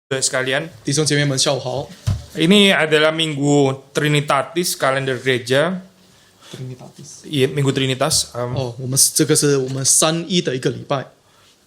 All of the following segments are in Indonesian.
sekalian, 弟兄姐妹们，下午好。 ini adalah Minggu Trinitatis kalender gereja. Iya, Minggu Trinitas. 这个是我们3-1的一个礼拜。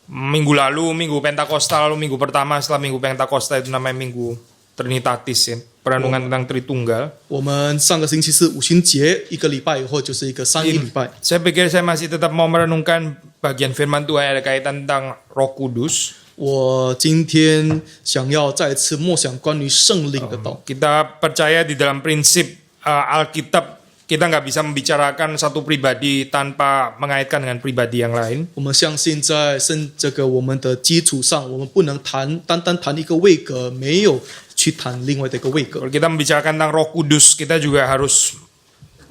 Minggu lalu, Minggu Pentakosta, lalu Minggu pertama setelah Minggu Pentakosta itu namanya Minggu Trinitatis ya. Perenungan tentang Tritunggal. 我们上个星期是五旬节，一个礼拜以后就是一个3-1礼拜。 Saya pikir saya masih tetap mau merenungkan bagian firman Tuhan yang ada kaitan tentang Roh Kudus. 我今天想要再次默想关于圣灵的道。 Kita percaya di dalam prinsip Alkitab kita nggak bisa membicarakan satu pribadi tanpa mengaitkan dengan pribadi yang lain. 我们相信在这个我们的基础上，我们不能单单谈一个位格，没有去谈另外的一个位格。 Kalau kita membicarakan tentang Roh Kudus, kita juga harus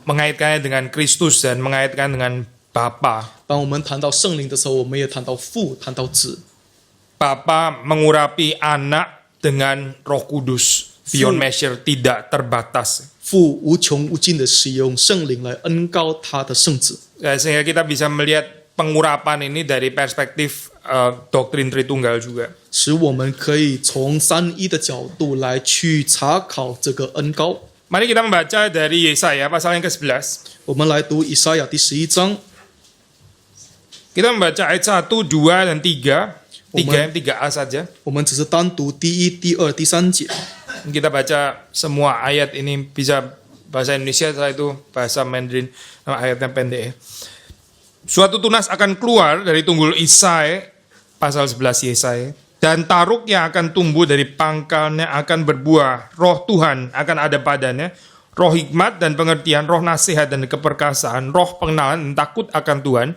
mengaitkannya dengan Kristus dan mengaitkan dengan Bapa. 当我们谈到圣灵的时候，我们也谈到父，谈到子。 Bapa mengurapi anak dengan Roh Kudus beyond measure, tidak terbatas. 父无穷无尽的使用圣灵来恩膏他的圣子。 Sehingga kita bisa melihat pengurapan ini dari perspektif doktrin Tritunggal juga. 使我们可以从3-1的角度来去查考这个恩膏。 Mari kita membaca dari Yesaya pasal yang ke-11. 我们来读以赛亚第11章。 Kita membaca ayat 1, 2, dan 3. 3A saja. 我们只是单读第1、第2、第3节。 Kita baca semua ayat ini, bisa bahasa Indonesia, setelah itu bahasa Mandarin. Nama ayatnya pendek ya. Suatu tunas akan keluar dari tunggul Isai, pasal 11 Yesaya. Dan taruk yang akan tumbuh dari pangkalnya akan berbuah. Roh Tuhan akan ada padanya. Roh hikmat dan pengertian, roh nasihat dan keperkasaan, roh pengenalan dan takut akan Tuhan.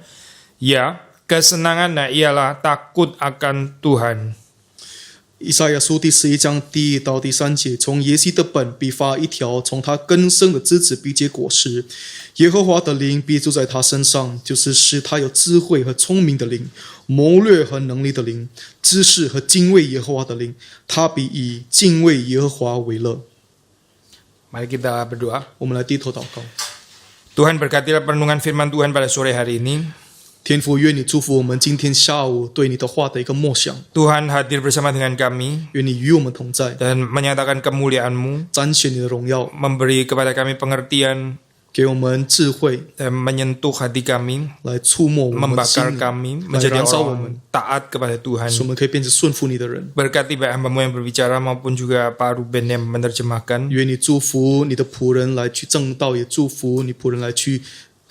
Ya, kesenangannya ialah takut akan Tuhan. 以赛亚书第11章第1到第3节，从耶西的本必发一条，从他根生的枝子必结果实。耶和华的灵必住在他身上，就是使他有智慧和聪明的灵，谋略和能力的灵，知识和敬畏耶和华的灵。他必以敬畏耶和华为乐。 Mari kita berdoa. 我们来低头祷告。 Tuhan berkatilah perenungan firman Tuhan pada sore hari ini. 天父，愿你祝福我们今天下午对你的话的一个默想。 Tuhan hadir bersama dengan kami 愿你与我们同在， dan menyatakan kemuliaan-Mu, 彰显你的荣耀， memberi kepada kami pengertian 给我们智慧， dan menyentuh hati kami, 来触摸我们的 membakar 心灵， kami 来 menjadi 燃烧我 orang 们， taat kepada Tuhan. 使我们可以变成顺服你的人。 Berkati baik hamba-Mu yang berbicara maupun juga Pak Ruben yang menerjemahkan. 愿你祝福你的仆人来去正道，也祝福你仆人来去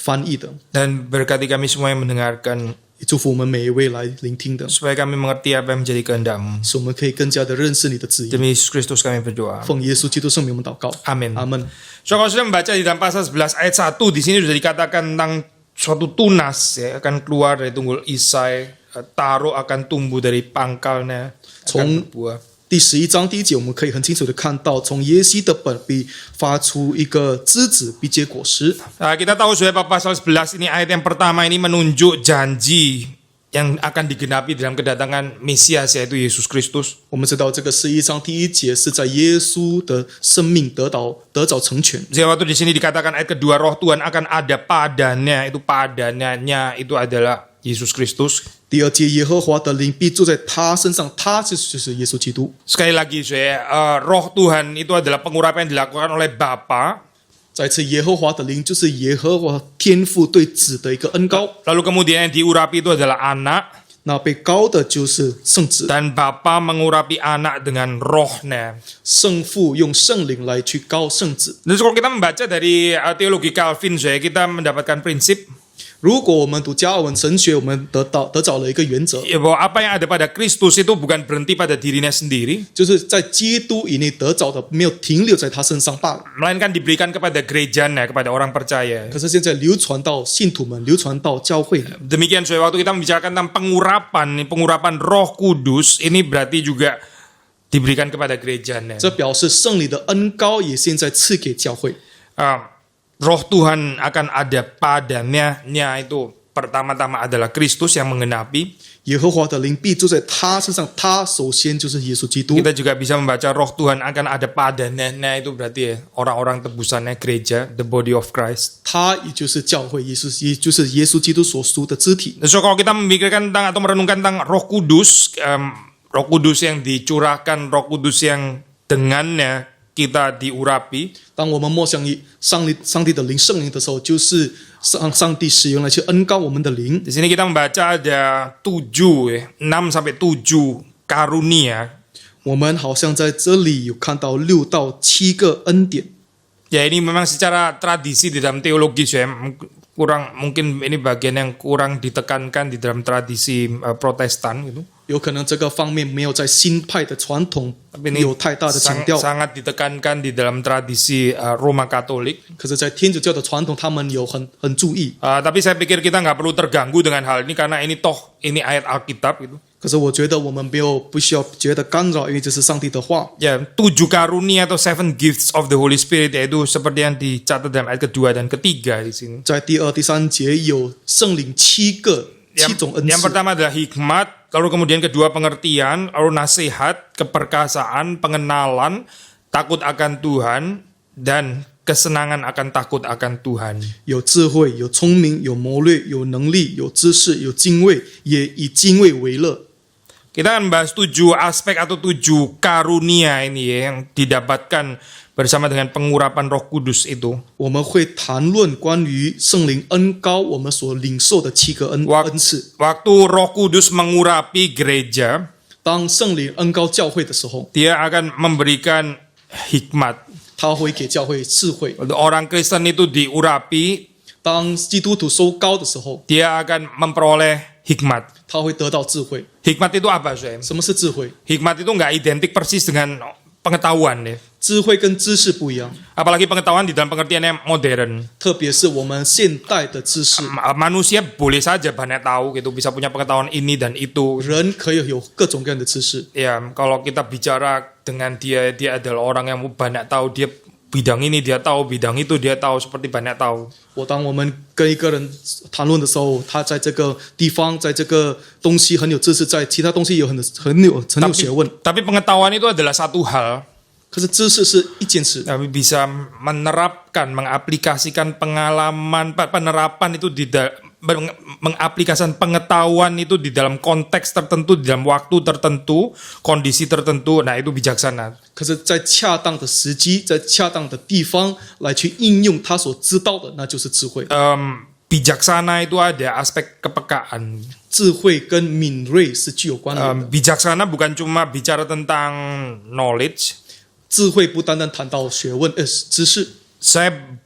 翻译的， Dan berkati kami semua yang mendengarkan, 也祝福我们每一位来聆听的， supaya kami mengerti apa yang menjadi kehendak-Mu. 使我们可以更加的认识你的旨意。 Demi Yesus Kristus kami berdoa. 奉耶稣基督圣名，我们祷告， Amin. 阿门。 So, kalau sudah membaca di dalam pasal 11 ayat 1, di sini sudah dikatakan tentang suatu tunas ya, akan keluar dari tunggul Isai, taruh akan tumbuh dari pangkalnya, akan berbuah. 第11章第1节，我们可以很清楚的看到，从耶西的本必发出一个枝子，必结果实。 Kita tahu sudah pasal 11 ini ayat yang pertama ini menunjuk janji yang akan digenapi dalam kedatangan Mesias yaitu Yesus Kristus. 我们知道这个11章第1节是在耶稣的生命得着成全。 Jadi waktu di sini dikatakan ayat kedua, Roh Tuhan akan ada padanya, itu padananya itu adalah Yesus Kristus. 第2节，耶和华的灵必住在他身上，他就是耶稣基督。 Sekali lagi Roh Tuhan itu adalah pengurapan yang dilakukan oleh Bapa. 再次，耶和华的灵就是耶和华天父对子的一个恩膏。 Lalu kemudian yang diurapi itu adalah anak. 那被膏的就是圣子， Dan Bapa mengurapi anak dengan rohnya. 圣父用圣灵来去膏圣子。 Dan kalau kita membaca dari teologi Calvin, kita mendapatkan prinsip 如果我们读加尔文神学，我们得着了一个原则， bahwa apa yang ada pada Kristus itu bukan berhenti pada dirinya sendiri, 就是在基督以内得着的，没有停留在他身上罢了。 melainkan diberikan kepada gerejanya, kepada orang percaya. 可是现在流传到信徒们，流传到教会了。 Demikian waktu kita membicarakan tentang pengurapan Roh Kudus, ini berarti juga diberikan kepada gerejanya. 这表示圣灵的恩膏也现在赐给教会。 Roh Tuhan akan ada padanya, itu pertama-tama adalah Kristus yang menggenapi. 耶和华的灵必住在他身上，他首先就是耶稣基督。 Kita juga bisa membaca Roh Tuhan akan ada padanya, itu berarti orang-orang tebusannya gereja, the body of Christ. 他也就是教会，也就是耶稣基督所属的肢体。 So kalau kita memikirkan tentang atau merenungkan tentang Roh Kudus, Roh Kudus yang dicurahkan, Roh Kudus yang dengannya kita diurapi. 当我们默想以上帝的灵、圣灵的时候，就是上帝使用来去恩膏我们的灵。 Di sini kita membaca ada 6 sampai 7 karunia. 我们好像在这里有看到6到7个恩典。 Ya ini memang secara tradisi di dalam teologi saya kurang, mungkin ini bagian yang kurang ditekankan di dalam tradisi Protestan gitu. 有可能这个方面没有在新派的传统 Tapi ini 有太大的强调， sangat ditekankan di dalam tradisi Roma Katolik. 可是，在天主教的传统，他们有很注意。 Tapi saya pikir kita nggak perlu terganggu dengan hal ini karena ini ini ayat Alkitab gitu. 可是，我觉得我们不需要觉得干扰，因为这是上帝的话。 Ya, 7 karunia atau 7 gifts of the Holy Spirit yaitu seperti yang dicatat dalam ayat kedua dan ketiga di sini. 在第2、第3节有圣灵7种恩 Yang 赐。 pertama adalah hikmat, lalu kemudian kedua pengertian, lalu nasihat, keperkasaan, pengenalan, takut akan Tuhan, dan kesenangan akan takut akan Tuhan. 有智慧，有聪明，有谋略，有能力，有知识，有敬畏，也以敬畏为乐。 Kita akan bahas 7 aspek atau 7 karunia ini ya, yang didapatkan bersama dengan pengurapan Roh Kudus itu. 我们会谈论关于圣灵恩膏我们所领受的7个恩赐。 Waktu Roh Kudus mengurapi gereja, 当圣灵恩膏教会的时候， dia akan memberikan hikmat. 他会给教会智慧。 Waktu orang Kristen itu diurapi, 当基督徒受膏的时候， dia akan memperoleh hikmat. 他会得到智慧。 Hikmat itu apa, Saudara? 什么是智慧？ Hikmat itu nggak identik persis dengan pengetahuan ya. 智慧跟知识不一样， Apalagi pengetahuan di dalam pengertian yang modern. 特别是我们现代的知识， Manusia boleh saja banyak tahu gitu, bisa punya pengetahuan ini dan itu. 人可以有各种各样的知识。 Ya, kalau kita bicara dengan dia adalah orang yang banyak tahu, dia bidang ini dia tahu, bidang itu dia tahu, seperti banyak tahu. 当我们跟一个人谈论的时候，他在这个地方，在这个东西很有知识，在其他东西有很有学问。 Tapi pengetahuan itu adalah satu hal. 可是知识是一件事， Tapi bisa menerapkan, mengaplikasikan pengalaman, penerapan itu mengaplikasikan pengetahuan itu di dalam konteks tertentu, di dalam waktu tertentu, kondisi tertentu. Nah, itu bijaksana. 可是，在恰当的时机，在恰当的地方来去应用他所知道的，那就是智慧。 Bijaksana itu ada aspek kepekaan. 智慧跟敏锐是具有关联的。 Bijaksana bukan cuma bicara tentang knowledge. 智慧不单单谈到学问，知识。 Saya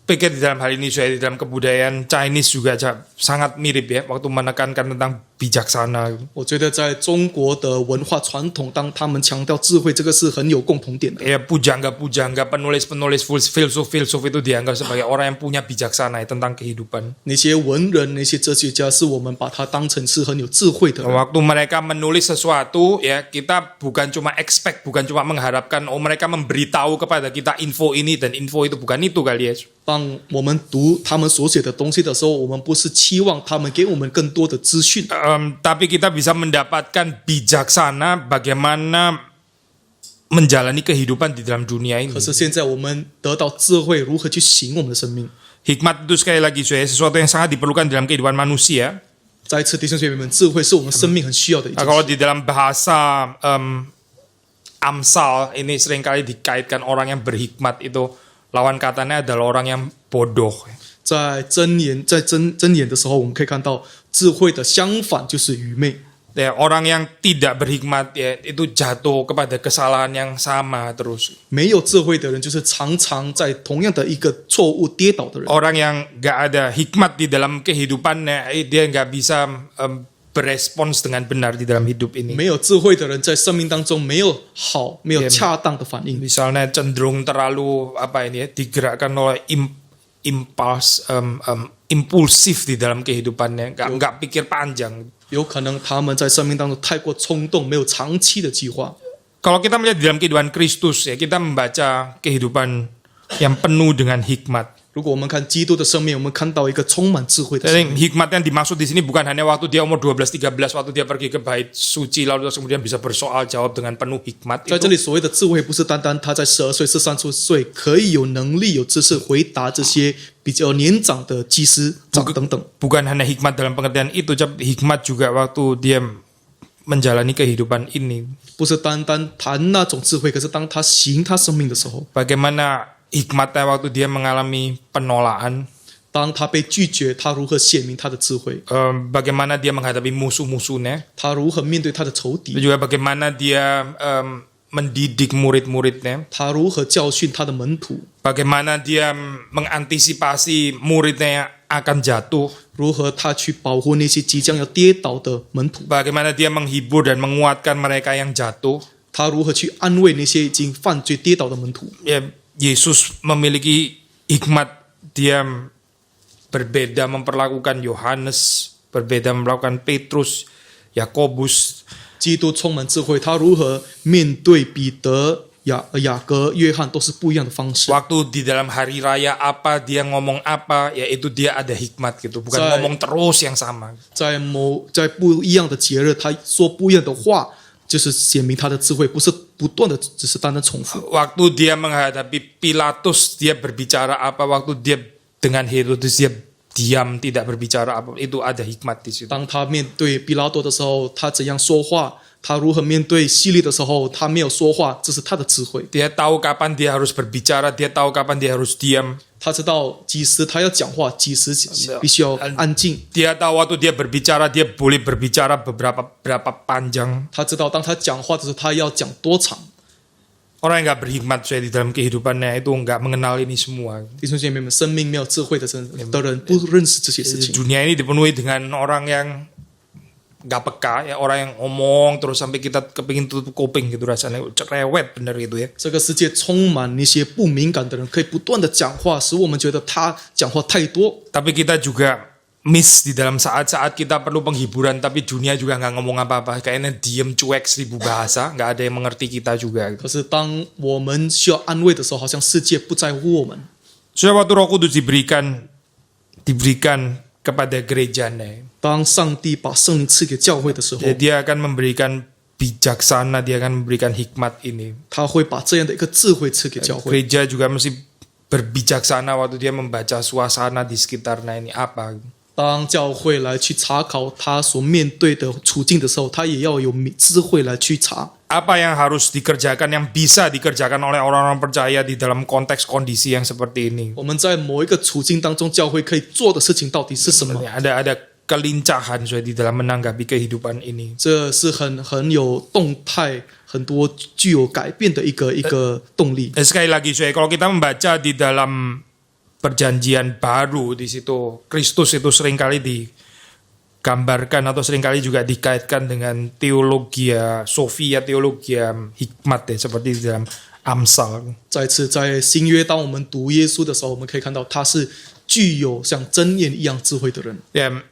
pikir di dalam hal ini, saya di dalam kebudayaan Chinese juga sangat mirip ya, waktu menekankan tentang bijaksana. 我觉得在中国的文化传统，当他们强调智慧，这个是很有共同点的。 Ya, pujangga-pujangga, penulis-penulis filsuf itu dianggap sebagai orang yang punya bijaksana tentang kehidupan. 那些文人、那些哲学家，是我们把他当成是很有智慧的人。 Waktu mereka menulis sesuatu, ya kita bukan cuma expect, bukan cuma mengharapkan, mereka memberitahu kepada kita info ini dan info itu, bukan itu kali ya. 当我们读他们所写的东西的时候，我们不是期望他们给我们更多的资讯， Tapi kita bisa mendapatkan bijaksana bagaimana menjalani kehidupan di dalam dunia ini. 可是现在我们得到智慧，如何去行我们的生命。 Hikmat itu sekali lagi sesuatu yang sangat diperlukan dalam kehidupan manusia. 再一次，弟兄姐妹们，智慧是我们生命很需要的一件 Kalau 事。 di dalam bahasa Amsal ini seringkali dikaitkan orang yang berhikmat itu lawan katanya adalah orang yang bodoh. 在箴言的时候，我们可以看到智慧的相反就是愚昧。 Ya, orang yang tidak berhikmat ya itu jatuh kepada kesalahan yang sama terus. 没有智慧的人，就是常常在同样的一个错误跌倒的人。 Orang yang nggak ada hikmat di dalam kehidupannya, dia nggak bisa berespons dengan benar di dalam hidup ini. 没有智慧的人，在生命当中没有恰当的反应。 Misalnya cenderung terlalu digerakkan oleh impuls, impulsif di dalam kehidupannya, nggak pikir panjang. 有可能他们在生命当中太过冲动，没有长期的计划。 Kalau kita melihat di dalam kehidupan Kristus ya, kita membaca kehidupan yang penuh dengan hikmat. 如果我们看基督的生命，我们看到一个充满智慧的生 Jadi 命。 hikmat yang dimaksud di sini bukan hanya waktu dia umur 12-13, waktu dia pergi ke bait suci lalu terus kemudian bisa bersoal jawab dengan penuh hikmat. 在这里所谓的智慧，不是单单他在12岁、13岁可以有能力、有知识回答这些比较年长的祭司长等等。 Bukan hanya hikmat dalam pengertian itu, hikmat juga waktu dia menjalani kehidupan ini. 不是单单谈那种智慧，可是当他行他生命的时候， Bagaimana hikmatnya waktu dia mengalami penolakan, 当他被拒绝，他如何显明他的智慧， bagaimana dia menghadapi musuh-musuhnya, 他如何面对他的仇 dan 敌， juga bagaimana dia mendidik murid-muridnya, 他如何教训他的门徒， bagaimana dia mengantisipasi muridnya yang akan jatuh, 如何他去保护那些即将要跌倒的门徒， bagaimana dia menghibur dan menguatkan mereka yang jatuh. 他如何去安慰那些已经犯罪跌倒的门徒。 Ya, Yesus memiliki hikmat, dia berbeda memperlakukan Yohanes, berbeda memperlakukan Petrus, Yakobus. 基督充满智慧，他如何面对彼得、雅各、约翰都是不一样的方式。 Waktu di dalam hari raya apa, dia ngomong apa, yaitu dia ada hikmat gitu, bukan Saya- ngomong terus yang sama. 在不一样的节日，他说不一样的话，就是显明他的智慧，不是不断的只是单单重复。 Waktu dia menghadapi Pilatus, dia berbicara apa, waktu dia dengan Herodes dia diam tidak berbicara apa, itu ada hikmat di situ. 当他面对比拉多的时候，他怎样说话？他如何面对希律的时候，他没有说话，这是他的智慧。 Dia tahu kapan dia harus berbicara, dia tahu kapan dia harus diam. 他知道几时他要讲话，几时必须要安静。 Dia tahu waktu dia berbicara, dia boleh berbicara berapa panjang. 他知道当他讲话的时候，他要讲多长。 Orang yang nggak berhikmat saya di dalam kehidupannya itu nggak mengenal ini semua. 弟兄姐妹们，生命没有智慧的人不认识这些事情。 Dunia ini dipenuhi dengan orang yang nggak peka, ya orang yang ngomong terus sampai kita kepingin tutup kuping gitu rasanya, cerewet bener gitu ya. 这个世界充满那些不敏感的人，可以不断的讲话，使我们觉得他讲话太多。 Tapi kita juga miss di dalam saat-saat kita perlu penghiburan, tapi dunia juga nggak ngomong apa-apa, kayaknya diem cuek 1000 bahasa, nggak ada yang mengerti kita juga. 可是当我们需要安慰的时候，好像世界不在乎我们。 Sudah waktu Roh Kudus diberikan kepada gerejanya, 当上帝把圣灵赐给教会的时候， dia akan memberikan bijaksana, dia akan memberikan hikmat ini. 他会把这样的一个智慧赐给教会。 Gereja juga mesti berbijaksana waktu dia membaca suasana di sekitarnya ini apa. 当教会来去查考他所面对的处境的时候，他也要有智慧来去查。 Apa yang harus dikerjakan, yang bisa dikerjakan oleh orang-orang percaya di dalam konteks kondisi yang seperti ini. 我们在某一个处境当中，教会可以做的事情到底是什么？ Ada kelincahan saya di dalam menanggapi kehidupan ini. 这是很有动态、很多具有改变的一个动力。 Sekali lagi saya, kalau kita membaca di dalam perjanjian baru, di situ Kristus itu seringkali digambarkan atau seringkali juga dikaitkan dengan teologia Sofia, teologia hikmat ya, seperti di dalam Amsal. 再次在新约，当我们读耶稣的时候，我们可以看到他是具有像箴言一样智慧的人。 Ya,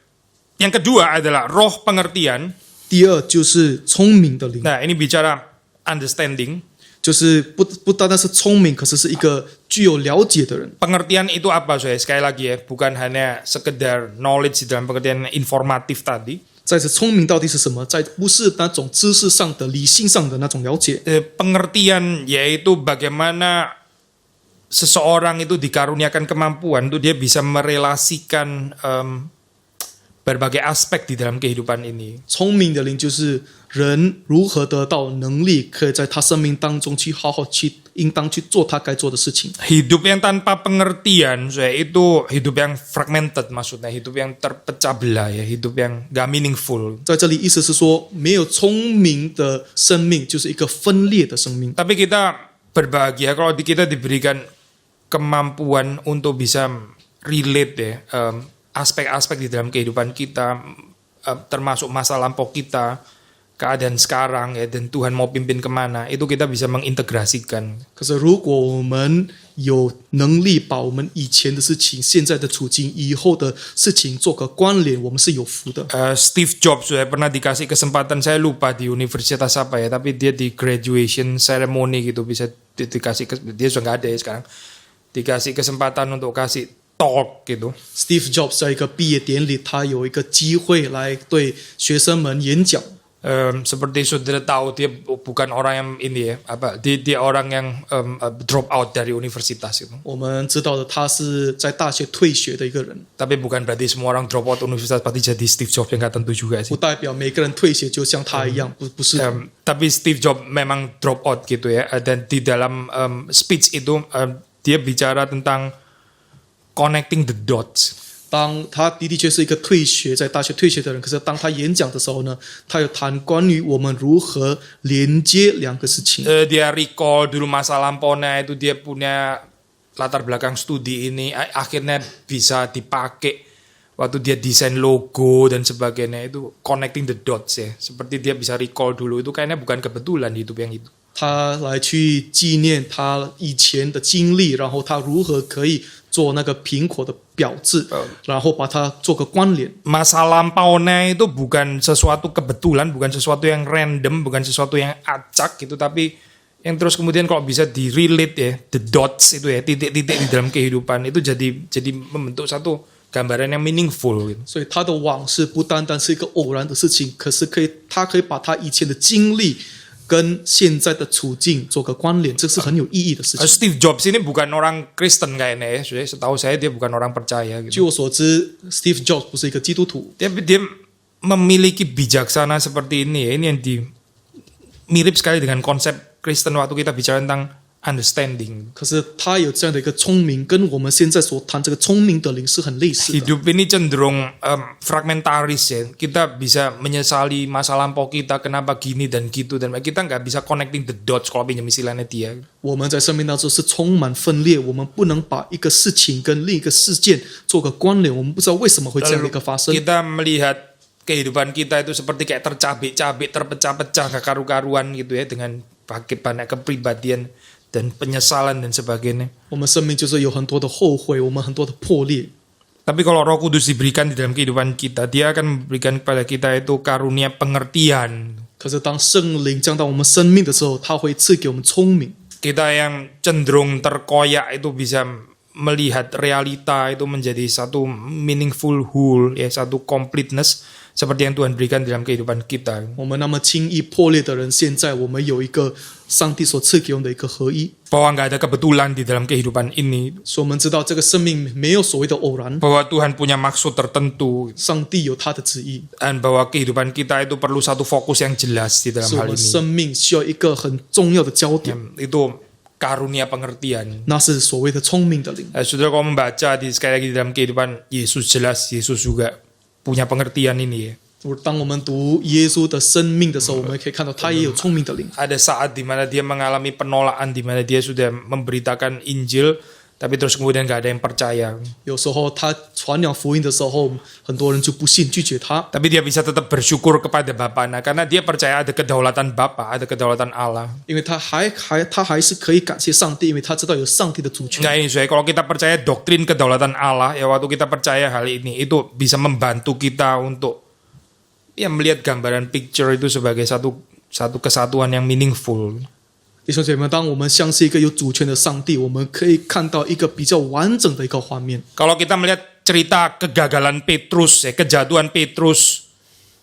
yang kedua adalah roh pengertian. 第二就是聪明的灵， Nah, ini bicara understanding. 就是不单单是聪明，可是是一个具有了解的人。 Pengertian itu apa, saya? Sekali lagi ya, bukan hanya sekedar knowledge di dalam pengertian informatif tadi. 再次，聪明到底是什么？不是那种知识上的、理性上的那种了解。 Pengertian yaitu bagaimana seseorang itu dikaruniakan kemampuan untuk dia bisa merelasikan berbagai aspek di dalam kehidupan ini. 聪明的灵就是人如何得到能力，可以在他生命当中去好好去，应当去做他该做的事情。 Hidup yang tanpa pengertian, saya itu hidup yang fragmented, maksudnya hidup yang terpecah belah ya, hidup yang gak meaningful. 在这里意思是说，没有聪明的生命就是一个分裂的生命。 Tapi kita berbahagia kalau kita diberikan kemampuan untuk bisa relate ya, aspek-aspek di dalam kehidupan kita, termasuk masa lampau kita, keadaan sekarang ya, dan Tuhan mau pimpin kemana, itu kita bisa mengintegrasikan. 可是如果我们有能力把我们以前的事情、现在的处境、以后的事情做个关联，我们是有福的。 Steve Jobs saya pernah dikasih kesempatan, saya lupa di universitas apa ya, tapi dia di graduation ceremony gitu bisa dikasih, dia sudah nggak ada ya sekarang, dikasih kesempatan untuk kasih talk gitu. Steve Jobs 在一个毕业典礼，他有一个机会来对学生们演讲。Seperti saudara tahu dia bukan orang yang ini ya, dia orang yang drop out dari universitas itu. 我们知道的，他是在大学退学的一个人， Tapi bukan berarti semua orang drop out universitas pasti jadi Steve Jobs, yang nggak tentu juga 不 sih. 代表每个人退学就像他一样，不是。 Tapi Steve Jobs memang drop out gitu ya. Dan di dalam speech itu dia bicara tentang connecting the dots. 当他的确是一个在大学退学的人，可是当他演讲的时候呢，他有谈关于我们如何连接两个事情。 Dia recall dulu masa lampaunya itu dia punya latar belakang studi ini, akhirnya bisa dipakai waktu dia desain logo dan sebagainya, itu connecting the dots ya. Seperti dia bisa recall dulu, itu kayaknya bukan kebetulan hidup yang itu. 他来去纪念他以前的经历，然后他如何可以做那个苹果的标志，然后把它做个关联。 Masa lampaunya itu bukan sesuatu kebetulan, bukan sesuatu yang random, bukan sesuatu yang acak gitu, tapi yang terus kemudian kalau bisa di-relate ya, the dots itu ya, titik-titik di dalam kehidupan itu jadi membentuk satu gambaran yang meaningful gitu. 所以他的往事不单单是一个偶然的事情，可是他可以把他以前的经历跟现在的处境做个关联，这是很有意义的事情。 Steve Jobs ini bukan orang Kristen kayaknya ya, setahu saya dia bukan orang percaya 据 gitu. 我所知 ，Steve Jobs 不是一个基督徒， Dia memiliki bijaksana seperti ini ya, ini yang mirip sekali dengan konsep Kristen waktu kita bicara tentang understanding. 可是他有这样的一个聪明，跟我们现在所谈这个聪明的灵是很类似的。 Hidup ini cenderung fragmentaris ya. Kita bisa menyesali masa lampau kita, kenapa gini dan gitu, dan kita nggak bisa connecting the dots kalau pinjam istilahnya dia. 我们在生命当中是充满分裂，我们不能把一个事情跟另一个事件做个关联，我们不知道为什么会这样的一个发生。 Kita melihat kehidupan kita itu seperti kayak tercabik-cabik, terpecah-pecah, gak karu-karuan gitu ya, dengan banyak kepribadian dan penyesalan dan sebagainya. 我们生命就是有很多的后悔，我们很多的破裂。 Tapi kalau Roh Kudus diberikan di dalam kehidupan kita, dia akan memberikan kepada kita itu karunia pengertian. 可是当圣灵降到我们生命的时候，他会赐给我们聪明。 Kita yang cenderung terkoyak itu bisa melihat realita itu menjadi satu meaningful whole, ya, satu completeness seperti yang Tuhan berikan dalam kehidupan kita. 我们那么轻易破裂的人，现在我们有一个上帝所赐给我们的一个合一， Bahwa nggak ada kebetulan di dalam kehidupan ini. 所以我们知道这个生命没有所谓的偶然， Bahwa Tuhan punya maksud tertentu. 上帝有他的旨意， Dan bahwa kehidupan kita itu perlu satu fokus yang jelas di dalam 是我 hal 们 ini. 生命需要一个很重要的焦点， Itu karunia pengertian. 那是所谓的聪明的灵。 Saudara kalau membaca sekali lagi di dalam kehidupan Yesus, jelas Yesus juga punya pengertian ini ya. 当我们读耶稣的生命的时候，我们可以看到他也有聪明的灵。 Ada saat di mana dia mengalami penolakan, di mana dia sudah memberitakan Injil, tapi terus kemudian nggak ada yang percaya. 有时候他传扬福音的时候，很多人就不信，拒绝他。 Tapi dia bisa tetap bersyukur kepada Bapaknya karena dia percaya ada kedaulatan Bapa, ada kedaulatan Allah. 因为他还是可以感谢上帝，因为他知道有上帝的主权。 Nah ini saya kalau kita percaya doktrin kedaulatan Allah, ya waktu kita percaya hal ini itu bisa membantu kita untuk ya melihat gambaran picture itu sebagai satu kesatuan yang meaningful. 弟兄姐妹，当我们相信一个有主权的上帝，我们可以看到一个比较完整的一个画面。 Kalau kita melihat cerita kegagalan Petrus, ya, kejatuhan Petrus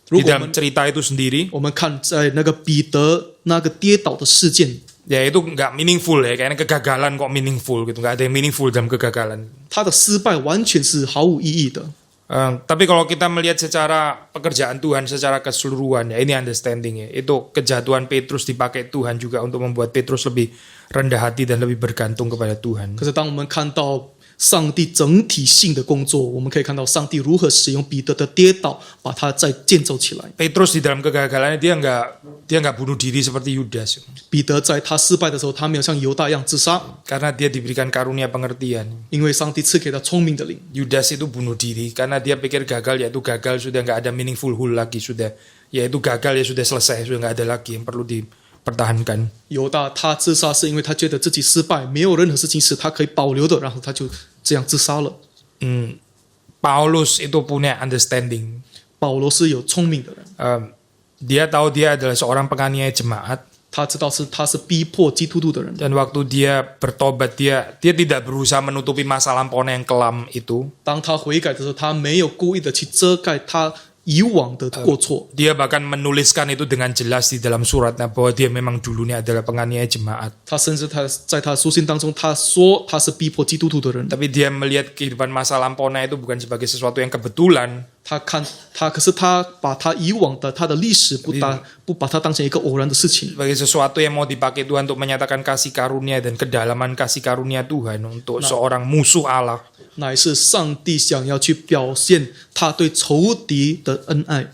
di 如果 dalam cerita itu sendiri, 我们看在那个彼得那个跌倒的事件， ya itu nggak meaningful ya, kayaknya kegagalan kok meaningful gitu, nggak ada yang meaningful dalam kegagalan. 他的失败完全是毫无意义的。 Tapi kalau kita melihat secara pekerjaan Tuhan secara keseluruhan, ya ini understanding ya, itu kejatuhan Petrus dipakai Tuhan juga untuk membuat Petrus lebih rendah hati dan lebih bergantung kepada Tuhan. 可是当我们看到上帝整体性的工作，我们可以看到上帝如何使用彼得的跌倒，把他再建造起来。 Petrus di dalam kegagalannya dia nggak bunuh diri seperti Yudas, 彼得在他失败的时候，他没有像犹大一样自杀， karena dia diberikan karunia pengertian. 因为上帝赐给他聪明的灵。 Yudas itu bunuh diri karena dia pikir gagal, yaitu gagal sudah nggak ada meaningful whole lagi, sudah yaitu gagal ya sudah selesai, sudah nggak ada lagi yang perlu dipertahankan. 犹大他自杀是因为他觉得自己失败，没有任何事情是他可以保留的，然后他就这样自杀了。 Paulus itu punya understanding. 保罗是有聪明的人， Dia tahu dia adalah seorang penganiaya jemaat, 他知道他是逼迫基督徒的人。 dan waktu dia bertobat dia tidak berusaha menutupi masa lampaunya yang kelam itu. 当他悔改的时候，他没有故意的去遮盖他以往的过错。 Dia bahkan menuliskan itu dengan jelas di dalam suratnya bahwa dia memang dulunya adalah penganiaya jemaat. 他甚至在他书信当中，他说他是逼迫基督徒的人。 Tapi dia melihat kehidupan masa lampaunya itu bukan sebagai sesuatu yang kebetulan. 可是他把他以往的他的历史不把它当成一个偶然的事情， Sebagai sesuatu yang mau dipakai Tuhan untuk menyatakan kasih karunia dan kedalaman kasih karunia Tuhan untuk seorang musuh Allah. 乃是上帝想要去表现他对仇敌的恩爱。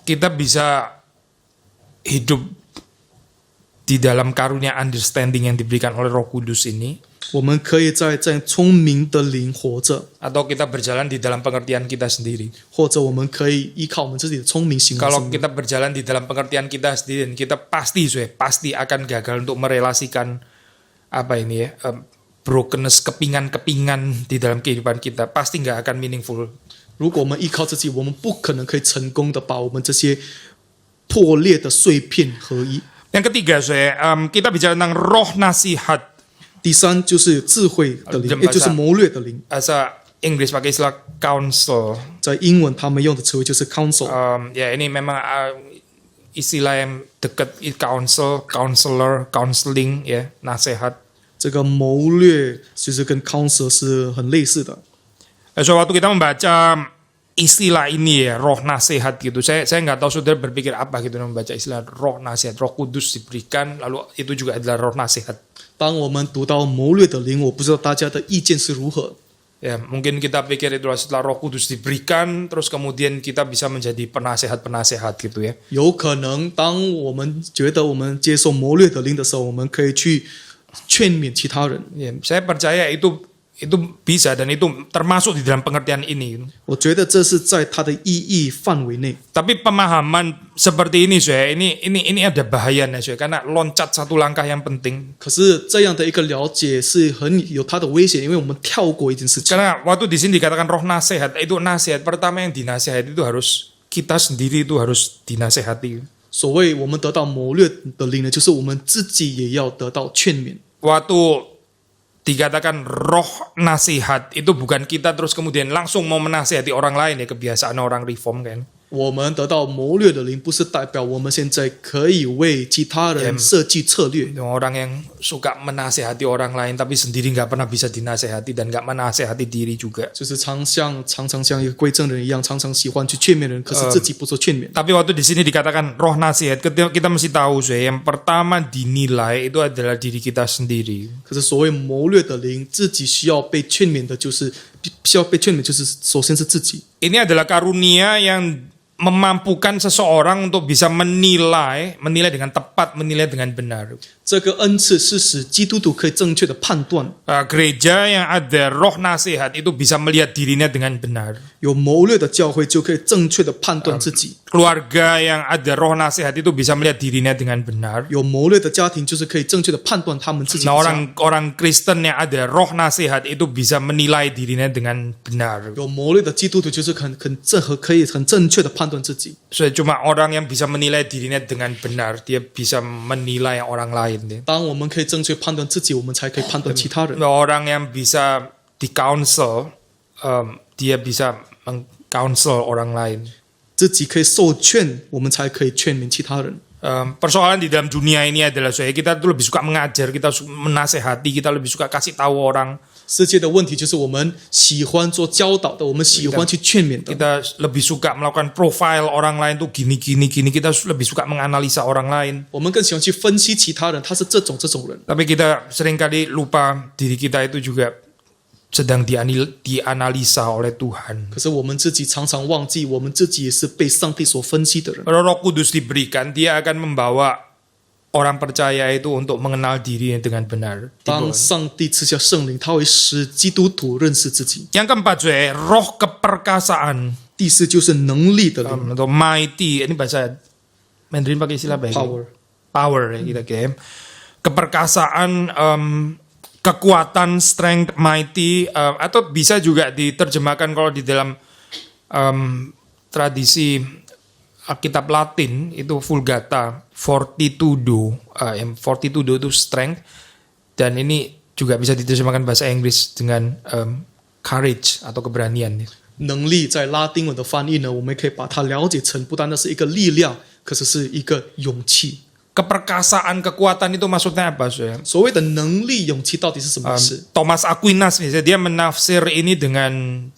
Kita bisa hidup di dalam karunia understanding yang diberikan oleh Roh Kudus ini, 我们可以在这样聪明的灵活着， atau kita berjalan di dalam pengertian kita sendiri. 或者我们可以依靠我们自己的聪明行为。 Kalau kita berjalan di dalam pengertian kita sendiri, kita pasti akan gagal untuk merelasikan brokenness, kepingan-kepingan di dalam kehidupan kita. Pasti nggak akan meaningful. 如果我们依靠自己，我们不可能可以成功的把我们这些破裂的碎片合一。 Yang ketiga, kita bicara tentang roh nasihat. 第三就是智慧的灵， Dalam 也就是谋略的灵。 Bahasa Inggris pakai istilah counsel. 在英文他们用的词汇就是 counsel。 Ya ini memang istilah yang dekat, counsel, counselor, counseling, ya, nasihat. 这个谋略其实跟 counsel 是很类似的。 So, waktu kita membaca istilah ini ya, roh nasihat gitu, saya nggak tahu saudara berpikir apa gitu membaca istilah roh nasihat. Roh Kudus diberikan, lalu itu juga adalah roh nasihat. 当我们读到谋略的灵，我不知道大家的意见是如何。 Ya, mungkin kita pikir itu setelah Roh Kudus diberikan, terus kemudian kita bisa menjadi penasehat-penasehat gitu ya. 有可能当我们觉得我们接受谋略的灵的时候，我们可以去劝勉其他人。 Ya, saya percaya itu bisa dan itu termasuk di dalam pengertian ini. 我觉得这是在它的意义范围内。 Tapi pemahaman seperti ini, saya ini ada bahayanya, saya karena loncat satu langkah yang penting. 可是这样的一个了解是很有它的危险，因为我们跳过一件事情。 Karena waktu di sini dikatakan roh nasihat, itu nasihat pertama yang dinasihati itu harus kita sendiri itu harus dinasehati. 所谓我们得到谋略的灵呢，就是我们自己也要得到劝勉。 Waktu dikatakan roh nasihat itu bukan kita terus kemudian langsung mau menasihati orang lain ya, kebiasaan orang reform kan. 我们得到谋略的灵，不是代表我们现在可以为其他人设计策略。 Orang yang suka menasehati orang lain tapi sendiri nggak pernah bisa dinasehati dan nggak menasehati diri juga. 就是常常像一个归正人一样，常常喜欢去劝勉人，可是自己不做劝勉。 Tapi waktu di sini dikatakan roh nasihat, kita mesti tahu saya yang pertama dinilai itu adalah diri kita sendiri. 可是所谓谋略的灵，自己需要被劝勉的，就是首先是自己。 Ini adalah karunia yang memampukan seseorang untuk bisa menilai dengan tepat, menilai dengan benar. 这个恩赐是使基督徒可以正确的判断。 Gereja yang ada roh nasihat itu bisa melihat dirinya dengan benar. 有谋略的教会就可以正确的判断自己。 Keluarga yang ada roh nasihat itu bisa melihat dirinya dengan benar. 有谋略的家庭就是可以正确的判断他们自己的 Nah, 家。 orang Kristen yang ada roh nasihat itu bisa menilai dirinya dengan benar. 有谋略的基督徒就是可以很正确的判断自己。 So, cuma orang yang bisa menilai dirinya dengan benar, dia bisa menilai orang lain. 当我们可以正确判断自己，我们才可以判断其他人。 Orang yang bisa di counsel, dia bisa meng-counsel orang lain. 自己可以受劝，我们才可以劝勉其他人。 Persoalan di dalam dunia ini adalah kita tuh lebih suka mengajar, kita menasehati, kita lebih suka kasih tahu orang. 世界的问题就是我们喜欢做教导的，我们喜欢去劝勉的。 Kita lebih suka melakukan profile orang lain tuh gini. Kita lebih suka menganalisa orang lain. 我们更喜欢去分析其他人，他是这种人。 Tapi kita seringkali lupa diri kita itu juga sedang dianalisa oleh Tuhan. 可是我们自己常常忘记，我们自己也是被上帝所分析的人。 Kalau Roh Kudus diberikan, dia akan membawa orang percaya itu untuk mengenal dirinya dengan benar. 当上帝赐下圣灵，他会使基督徒认识自己。 Yang keempat, roh keperkasaan 第四就是能力的灵 atau mighty. Ini bahasa Mandarin pakai istilah apa ya? ，power。 Ya kita kayak keperkasaan, kekuatan, strength, mighty, atau bisa juga diterjemahkan kalau di dalam tradisi Alkitab Latin itu Vulgata, fortitudo. Fortitudo itu strength, dan ini juga bisa diterjemahkan bahasa Inggris dengan courage atau keberanian. 能力在拉丁文的翻译呢，我们可以把它了解成不单单是一个力量，可是是一个勇气。 Keperkasaan, kekuatan itu maksudnya apa, saudara? 所谓的能力、勇气到底是什么意思？ Thomas Aquinas misalnya dia menafsir ini dengan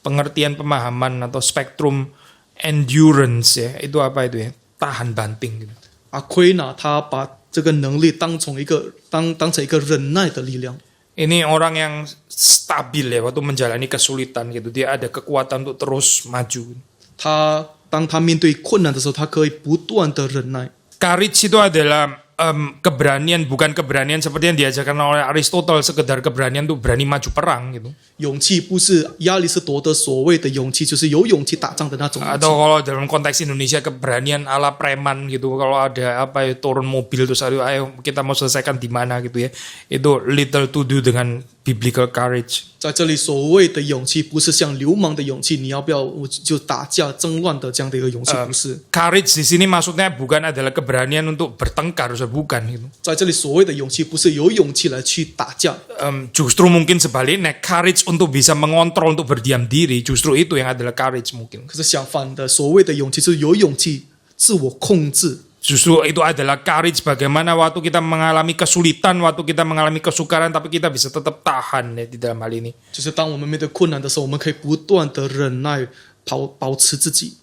pengertian pemahaman atau spektrum endurance ya. Itu apa itu ya? Tahan banting gitu. 阿奎那他把这个能力当成一个忍耐的力量。 Ini orang yang stabil ya waktu menjalani kesulitan gitu. Dia ada kekuatan untuk terus maju. 当他面对困难的时候，他可以不断的忍耐。 Courage itu adalah keberanian, bukan keberanian seperti yang diajarkan oleh Aristotle, sekedar keberanian untuk berani maju perang gitu. 勇气不是亚里士多德所谓的勇气，就是有勇气打仗的那种勇气。 Atau kalau dalam konteks Indonesia keberanian ala preman gitu. Kalau ada apa ya turun mobil terus ayo kita mau selesaikan di mana gitu ya. Itu little to do dengan biblical courage. 在这里所谓的勇气，不是像流氓的勇气，你要不要就打架争乱的这样的一个勇气，不是。 Courage di sini maksudnya bukan adalah keberanian untuk bertengkar, bukan gitu. 在这里所谓的勇气，不是有勇气来去打架， Justru mungkin sebaliknya courage untuk bisa mengontrol, untuk berdiam diri, justru itu yang adalah courage mungkin. 可是相反的，所谓的勇气是有勇气自我控制。 Justru itu adalah courage bagaimana waktu kita mengalami kesulitan, waktu kita mengalami kesukaran, tapi kita bisa tetap tahan ya, di dalam hal ini. 就是当我们面对困难的时候，我们可以不断的忍耐，保持自己。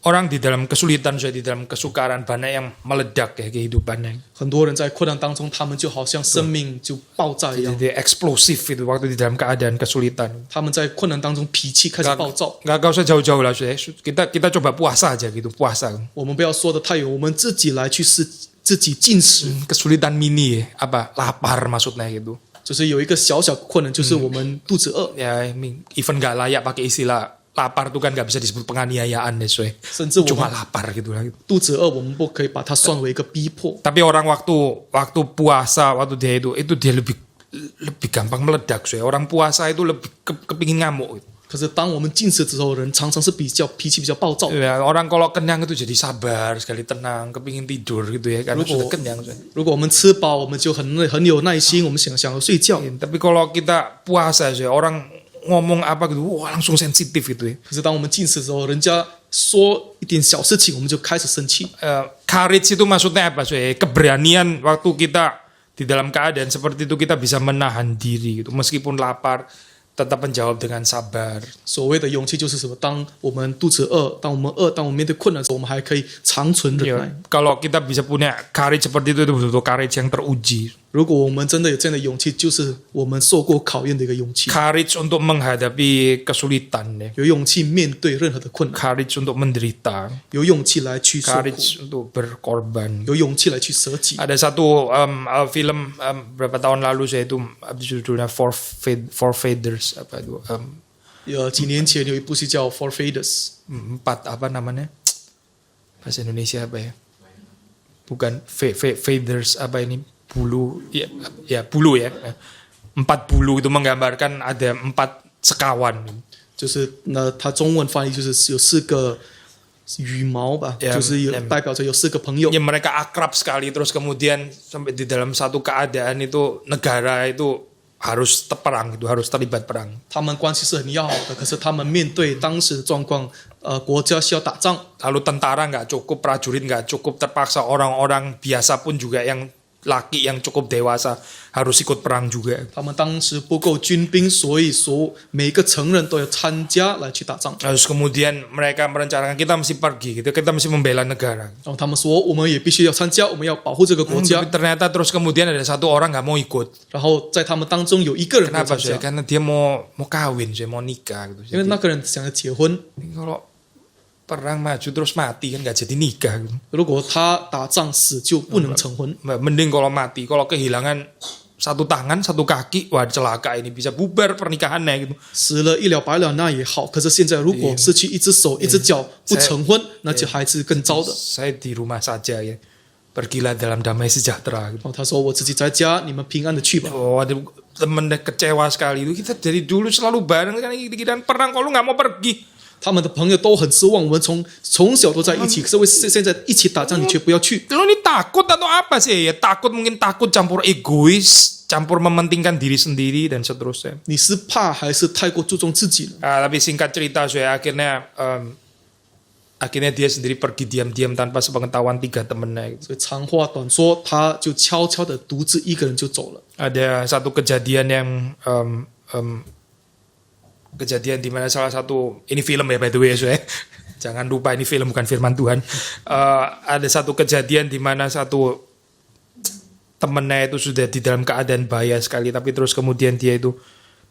Orang di dalam kesulitan, di dalam kesukaran banyak yang meledak ya kehidupannya. 很多人在困难当中，他们就好像生命就爆炸一样。 Jadi eksplosif itu waktu di dalam keadaan kesulitan. 他们在困难当中脾气开始暴躁。 Gak usah jauh-jauh lah, kita coba puasa aja gitu, puasa. 我们不要说的太远，我们自己来去自己进食。 Kesulitan mini ya, apa lapar maksudnya gitu. 就是有一个小小的困难，就是我们肚子饿， Ya, even gak layak pakai istilah lapar tuh kan gak bisa disebut penganiayaan deh, 甚至我 cuma 们 lapar gitu lah. 肚子饿，我们不可以把它算为一个逼迫。 Tapi orang waktu puasa, waktu dia itu dia lebih gampang meledak, Orang puasa itu lebih kepingin ngamuk. 可是当我们进食之后，人常常是脾气比较暴躁。 Ya, orang kalau kenyang itu jadi sabar sekali, tenang, kepingin tidur gitu ya, karena sudah kenyang. 如果我们吃饱，我们就很有耐心，我们想要睡觉。 Tapi kalau kita puasa, orang ngomong apa gitu, wah langsung sensitif gitu ya. 可是当我们进食的时候，人家说一点小事情，我们就开始生气。 Courage itu maksudnya apa, Keberanian waktu kita di dalam keadaan seperti itu kita bisa menahan diri gitu, meskipun lapar tetap menjawab dengan sabar. 所谓的勇气就是什么？当我们肚子饿，当我们面对困难的时候，我们还可以长存忍耐。 Kalau kita bisa punya courage seperti itu betul-betul courage yang teruji. 如果我们真的有这样的勇气，就是我们受过考验的一个勇气， Courage untuk menghadapi kesulitan ya. 有勇气面对任何的困难， Courage untuk menderita. 有勇气来去受苦， Courage untuk berkorban. 有勇气来去舍己。 Ada satu film berapa tahun lalu saya itu judulnya Four Faders apa itu 几年前有一部戏叫《Four Faders》， empat apa namanya bahasa Indonesia apa ya, bukan faders apa ini bulu ya bulu ya, 4 bulu itu menggambarkan ada 4 sekawan. 就是它中文翻译就是有4个羽毛吧， 就是代表着有4个朋友。 Ya mereka akrab sekali, terus kemudian sampai di dalam satu keadaan itu negara itu harus perang, itu harus terlibat perang. 他们关系是很要好的，可是他们面对当时的状况，国家需要打仗， Lalu tentara nggak cukup, prajurit nggak cukup, terpaksa orang-orang biasa pun juga yang laki yang cukup dewasa harus ikut perang juga. 他们当时不够军兵，所以每一个成人都要参加来去打仗。 Terus kemudian mereka merencanakan kita mesti pergi, gitu, kita mesti membela negara. 然后他们说，我们也必须要参加，我们要保护这个国家。 Tapi ternyata terus kemudian ada satu orang nggak mau ikut. 然后在他们当中有一个人没有 Kenapa 参 sih? 加， Karena dia mau kawin, mau nikah gitu. 因为 Jadi, 那个人想要结婚。 kalau perang maju terus mati kan nggak jadi nikah gitu. 如果他打仗死就不能成婚， Mending kalau mati, kalau kehilangan satu tangan, satu kaki, wah celaka ini bisa bubar pernikahannya gitu. 死了一了百了那也好。可是现在如果失去一只手、一只脚不成婚，那就还是更糟的。 Saya di rumah saja ya. Pergilah dalam damai sejahtera gitu. 然后他说：“我自己在家，你们平安的去吧。” Oh, ada temen kecewa sekali itu, kita dari dulu selalu bareng kan, kita perang kalau lu nggak mau pergi. 他们的朋友都很失望，我们从小都在一起，可是为现在一起打仗，你却不要去。 Lo ini takut atau apa sih? Ya takut, mungkin takut campur egois, campur mementingkan diri sendiri dan seterusnya. 你是怕还是太过注重自己呢？ Tapi singkat cerita saya akhirnya dia sendiri pergi diam-diam tanpa sepengetahuan 3 temennya. 所以长话短说，他就悄悄的独自一个人就走了。 Ada satu kejadian yang kejadian di mana salah satu, ini film ya by the way saya. Jangan lupa ini film bukan firman Tuhan. Ada satu kejadian di mana satu temennya itu sudah di dalam keadaan bahaya sekali, tapi terus kemudian dia itu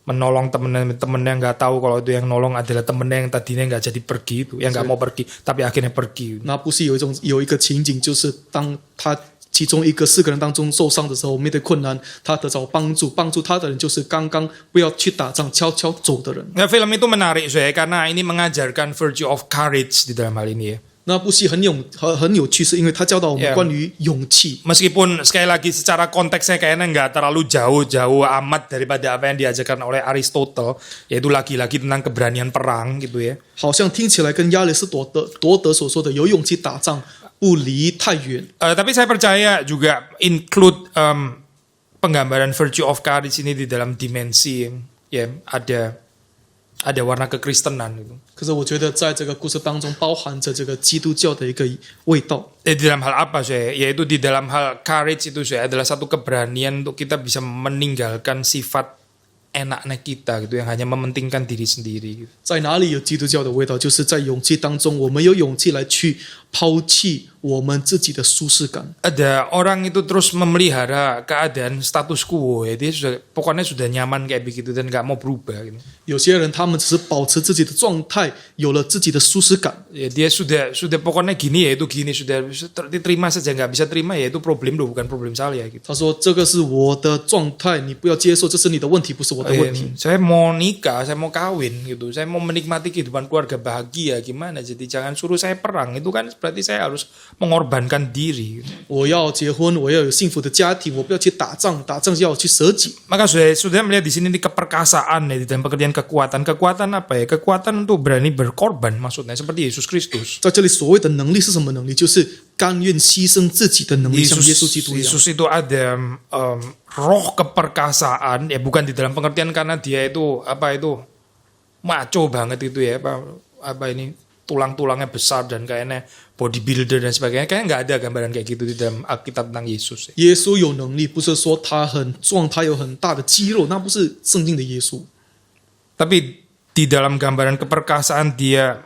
menolong temennya nggak tahu kalau itu yang nolong adalah temennya yang tadinya nggak jadi pergi itu, yang nggak mau pergi, tapi akhirnya pergi. 那不是有一个情景，就是当他其中一个4个人当中受伤的时候，面对困难，他得到帮助，帮助他的人就是刚刚不要去打仗，悄悄走的人。 Nah, film itu menarik saya karena ini mengajarkan virtue of courage di dalam hal ini ya. 那部戏很有趣，是因为他教导我们 Yeah. 关于勇气。 Meskipun sekali lagi secara konteksnya kayaknya nggak terlalu jauh amat daripada apa yang diajarkan oleh Aristotle, yaitu lagi-lagi tentang keberanian perang gitu ya. 好像听起来跟亚里士多德所说的有勇气打仗不离太远。 Tapi saya percaya juga include penggambaran virtue of courage ini di dalam dimensi ya ada warna kekristenan gitu. 可是我觉得在这个故事当中包含着这个基督教的一个味道。 Di dalam hal apa saya? Yaitu di dalam hal courage itu saya adalah satu keberanian untuk kita bisa meninggalkan sifat enaknya kita gitu yang hanya mementingkan diri sendiri. 在哪里有基督教的味道？就是在勇气当中，我们有勇气来去抛弃我们自己的舒适感。 Ada orang itu terus memelihara keadaan status quo ya, dia pokoknya sudah nyaman kayak begitu dan nggak mau berubah gitu. 有些人他们只是保持自己的状态，有了自己的舒适感。 Ya dia sudah pokoknya gini ya itu gini, sudah diterima saja, nggak bisa terima ya itu problem lo, bukan problem saya gitu. 他说：“这个是我的状态，你不要接受，这是你的问题，不是我的问题。” Saya mau nikah, saya mau kawin gitu, saya mau menikmati kehidupan keluarga bahagia gimana, jadi jangan suruh saya perang, itu kan berarti saya harus mengorbankan diri. 我要结婚，我要有幸福的家庭，我不要去打仗，打仗要去舍己。 Maka sudah melihat di sini ini keperkasaan ya, di dalam pengertian kekuatan apa ya? Kekuatan untuk berani berkorban maksudnya seperti Yesus Kristus. 在这里所谓的能力是什么能力？就是甘愿牺牲自己的能力，像耶稣基督一样。 Yesus itu ada roh keperkasaan ya, bukan di dalam pengertian karena dia itu maco banget itu ya, apa ini tulang-tulangnya besar dan kayaknya bodybuilder dan sebagainya, kayaknya nggak ada gambaran kayak gitu di dalam Alkitab tentang Yesus. 耶稣有能力，不是说他很壮，他有很大的肌肉，那不是圣经的耶稣。 Tapi di dalam gambaran keperkasaan dia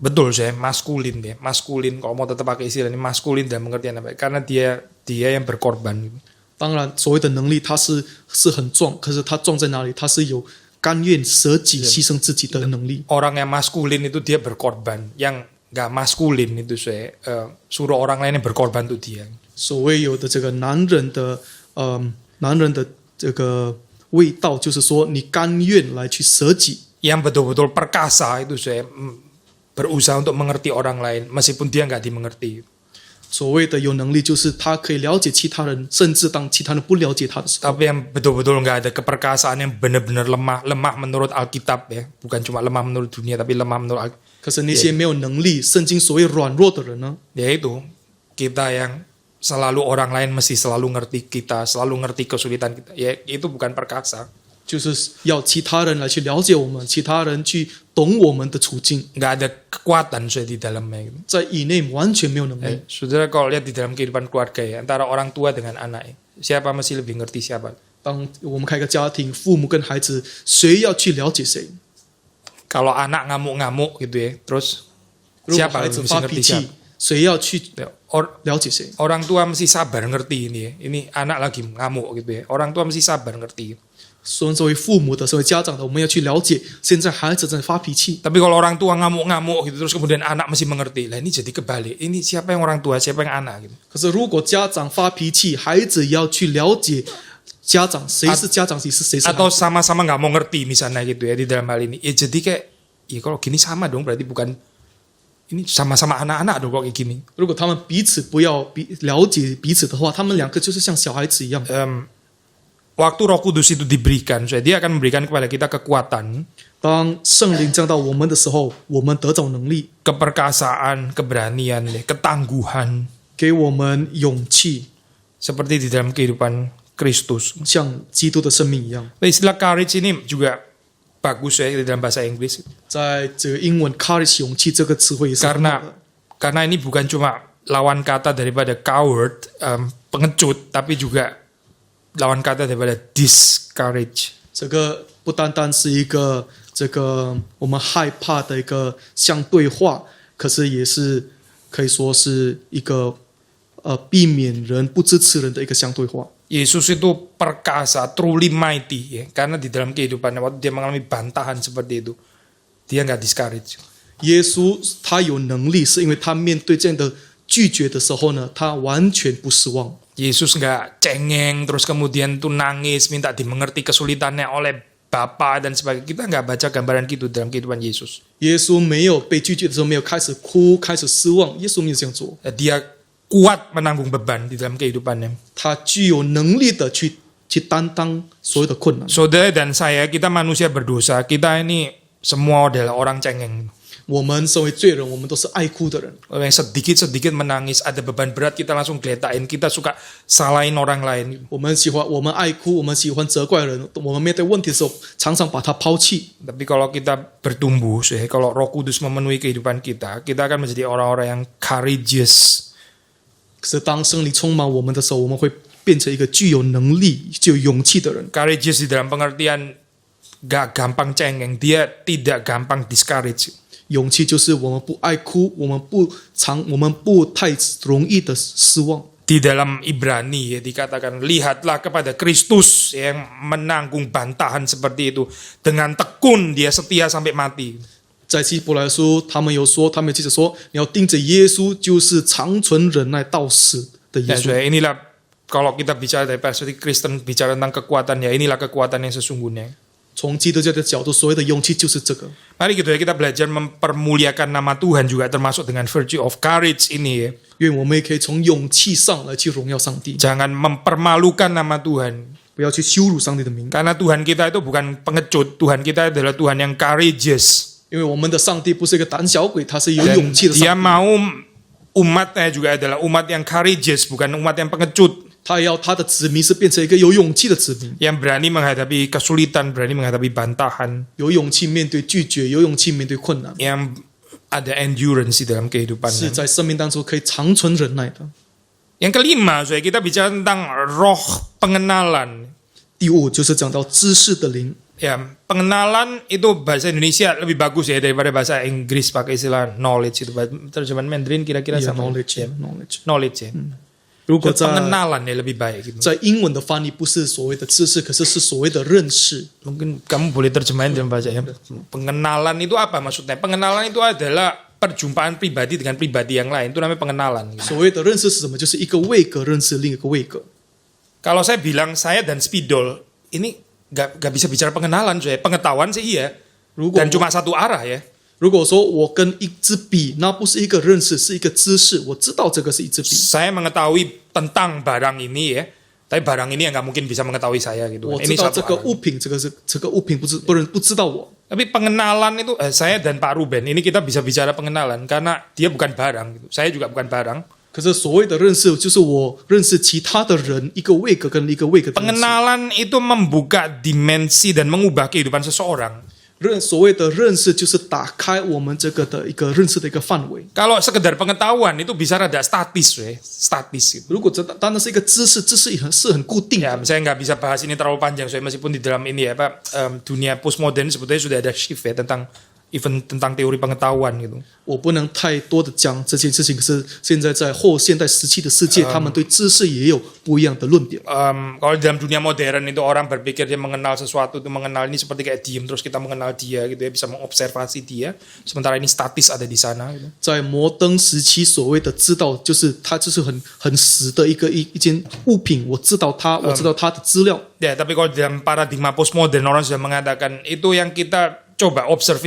betul saya maskulin ya, maskulin kalau mau tetap pakai istilah ini maskulin dalam pengertian apa? Karena dia yang berkorban. 当然，所谓的能力，他是很壮，可是他壮在哪里？他是有甘愿舍己、牺牲自己的能力。 Orang yang maskulin itu dia berkorban, yang nggak maskulin itu saya suruh orang lain yang berkorban untuk dia. 所谓有的这个男人的这个味道，就是说你甘愿来去舍己。 Yang betul-betul perkasa itu saya berusaha untuk mengerti orang lain meskipun dia nggak dimengerti. 所谓的有能力，就是他可以了解其他人，甚至当其他人不了解他的时候。 Tapi yang betul-betul nggak ada keperkasaan yang benar-benar lemah menurut Alkitab ya, bukan cuma lemah menurut dunia tapi lemah menurut Alkitab. 可是那些没有能力，圣经所谓软弱的人呢？ Yaitu kita yang selalu orang lain mesti selalu ngerti kita, selalu ngerti kesulitan kita. Ya itu bukan perkasa. 就是要其他人来去了解我们，其他人去懂我们的处境， Nggak ada kekuatan saya di dalamnya. 在以内完全没有能力。 Saudara kalau lihat di dalam kehidupan keluarga ya, antara orang tua dengan anak, siapa mesti lebih ngerti siapa? 当我们开个家庭，父母跟孩子，谁要去了解谁？ Kalau anak ngamuk-ngamuk gitu ya, terus 如果 siapa 孩 yang 子 mesti 发 ngerti 脾气 siapa?，谁要去 了解谁？ Orang tua mesti sabar ngerti ini ya. Ini anak lagi ngamuk gitu ya. Orang tua mesti sabar ngerti. 作为父母的，作为家长的，我们要去了解现在孩子正在发脾气。 Tapi kalau orang tua ngamuk-ngamuk gitu terus kemudian anak mesti mengerti. Lah ini jadi kebalik. Ini siapa yang orang tua, siapa yang anak gitu. 可是如果家长发脾气，孩子也要去了解家长谁是家长，谁是孩 Atau 子。 sama-sama nggak mau ngerti misalnya gitu ya di dalam hal ini. Ya jadi kayak ya kalau gini sama dong berarti bukan ini sama-sama anak-anak dong kok kayak gini. 如果他们彼此不要了解彼此的话，他们两个就是像小孩子一样。waktu Roh Kudus itu diberikan, dia akan memberikan kepada kita kekuatan, 当圣灵降到我们的时候，我们得着能力， keperkasaan, keberanian, ketangguhan, 给我们勇气， seperti di dalam kehidupan Kristus. 像基督的生命一样。 Istilah courage ini juga bagus ya di dalam bahasa Inggris. 在这个英文 courage 勇气这个词汇也是很好的， Karena ini bukan cuma lawan kata daripada coward, pengecut, tapi juga lawan kata daripada discourage. 这个不单单是一个这个我们害怕的一个相对话，可是也是可以说是一个避免人不支持人的一个相对话。 Yesus itu perkasa, truly mighty ya. Karena di dalam kehidupannya waktu dia mengalami bantahan seperti itu, dia nggak discourage. 耶稣他有能力，是因为他面对这样的拒绝的时候呢，他完全不失望。 Yesus nggak cengeng terus kemudian tuh nangis minta dimengerti kesulitannya oleh Bapa dan sebagainya. Kita nggak baca gambaran gitu dalam kehidupan Yesus. 耶稣没有被拒绝的时候，没有开始哭，开始失望。耶稣没有这样做， Dia kuat menanggung beban di dalam kehidupannya. 他具有能力的去担当所有的困难。 Saudara dan saya, kita manusia berdosa, kita ini semua adalah orang cengeng. 我们身为罪人，我们都是爱哭的人。 Sedikit-sedikit menangis, ada beban berat kita langsung geletain, kita suka salahin orang lain. 我们爱哭，我们喜欢责怪人。我们面对问题的时候，常常把他抛弃。 Tapi kalau kita bertumbuh, kalau Roh Kudus memenuhi kehidupan kita, kita akan menjadi orang-orang yang courageous. 可是当圣灵充满我们的时候，我们会变成一个具有能力、具有勇气的人。 Courageous di dalam pengertian gak gampang cengeng, dia tidak gampang discourage. 勇气就是我们不爱哭，我们不太容易的失望。 Di dalam Ibrani ya, dikatakan, lihatlah kepada Kristus yang menanggung bantahan seperti itu. Dengan tekun dia setia sampai mati. 在希伯来书，他们有记者说，你要盯着耶稣，就是长存忍耐到死的耶 Ya, 稣。 saudara, inilah kalau kita bicara dari perspektif Kristen, bicara tentang kekuatan, ya inilah kekuatan yang sesungguhnya. 从基督教的角度，所谓的勇气就是这个。 Mari gitu ya, kita belajar mempermuliakan nama Tuhan juga termasuk dengan virtue of courage ini ya. 愿我们也可以从勇气上来去荣耀上帝， Jangan mempermalukan nama Tuhan. 不要去羞辱上帝的名。 Karena Tuhan kita itu bukan pengecut, Tuhan kita adalah Tuhan yang courageous. 因为我们的上帝不是一个胆小鬼，他是有 Dan 勇气的 dia 上帝。 mau umatnya juga adalah umat yang courageous, bukan umat yang pengecut. 他也要他的子民是变成一个有勇气的子民， Yang berani menghadapi kesulitan, berani menghadapi bantahan. 有勇气面对拒绝，有勇气面对困难， Yang ada endurance di dalam 是 kehidupannya. 在生命当中可以长存忍耐的。 Yang kelima, saudara, kita bicara tentang roh pengenalan. 第五就是讲到知识的灵， Ya, pengenalan itu bahasa Indonesia lebih bagus ya daripada bahasa Inggris pakai istilah knowledge itu. Terjemahan Mandarin kira-kira sama. knowledge Ya, knowledge。 knowledge ya. 如果在 Pengenalan ya lebih baik gitu. 在英文的翻译不是所谓的知识，可是是所谓的认识。 Mungkin kamu boleh terjemahin dalam bahasa ya. Pengenalan itu apa maksudnya? Pengenalan itu adalah perjumpaan pribadi dengan pribadi yang lain. Itu namanya pengenalan. Gitu. 所谓的认识是什么？就是一个位格认识另一个位格。 Kalau saya bilang saya dan spidol ini gak bisa bicara pengenalan, saya pengetahuan sih iya. 如果 Dan cuma satu arah ya. 如果说我跟一支笔，那不是一个认识，是一个知识。我知道这个是一支笔， Saya mengetahui tentang barang ini ya. Tapi barang ini yang nggak mungkin bisa mengetahui saya gitu. 我 Ini 知道这 satu 个 arah. 物品，这个物品不知道我。 Tapi pengenalan itu saya dan Pak Ruben ini kita bisa bicara pengenalan karena dia bukan barang gitu. Saya juga bukan barang. 可是所谓的认识，就是我认识其他的人，一个位格跟一个位格的认识。 Pengenalan itu membuka dimensi dan mengubah kehidupan seseorang. 所谓的认识，就是打开我们这个的一个认识的一个范围。 Kalau sekedar pengetahuan itu bisa rada statis, statis gitu. 如果这单单是一个知识，知识是很固定 Ya, 的。 saya nggak bisa bahas ini terlalu panjang, saya meskipun di dalam ini ya Pak, dunia postmodern sebetulnya sudah ada shift ya tentang even tentang teori pengetahuan gitu. 我不能太多的讲这件事情，可是现在在后现代时期的世界，他们对知识也有不一样的论点。 Kalau di dalam dunia modern itu orang berpikir dia mengenal sesuatu itu mengenal ini seperti kayak diem terus kita mengenal dia gitu ya, bisa mengobservasi dia, sementara ini statis ada di sana gitu. 在摩登时期，所谓的知道，就是它就是很实的一件物品，我知道它，我知道它的资料。 Ya, tapi kalau di dalam paradigma postmodern orang sudah mengatakan itu yang kita coba observe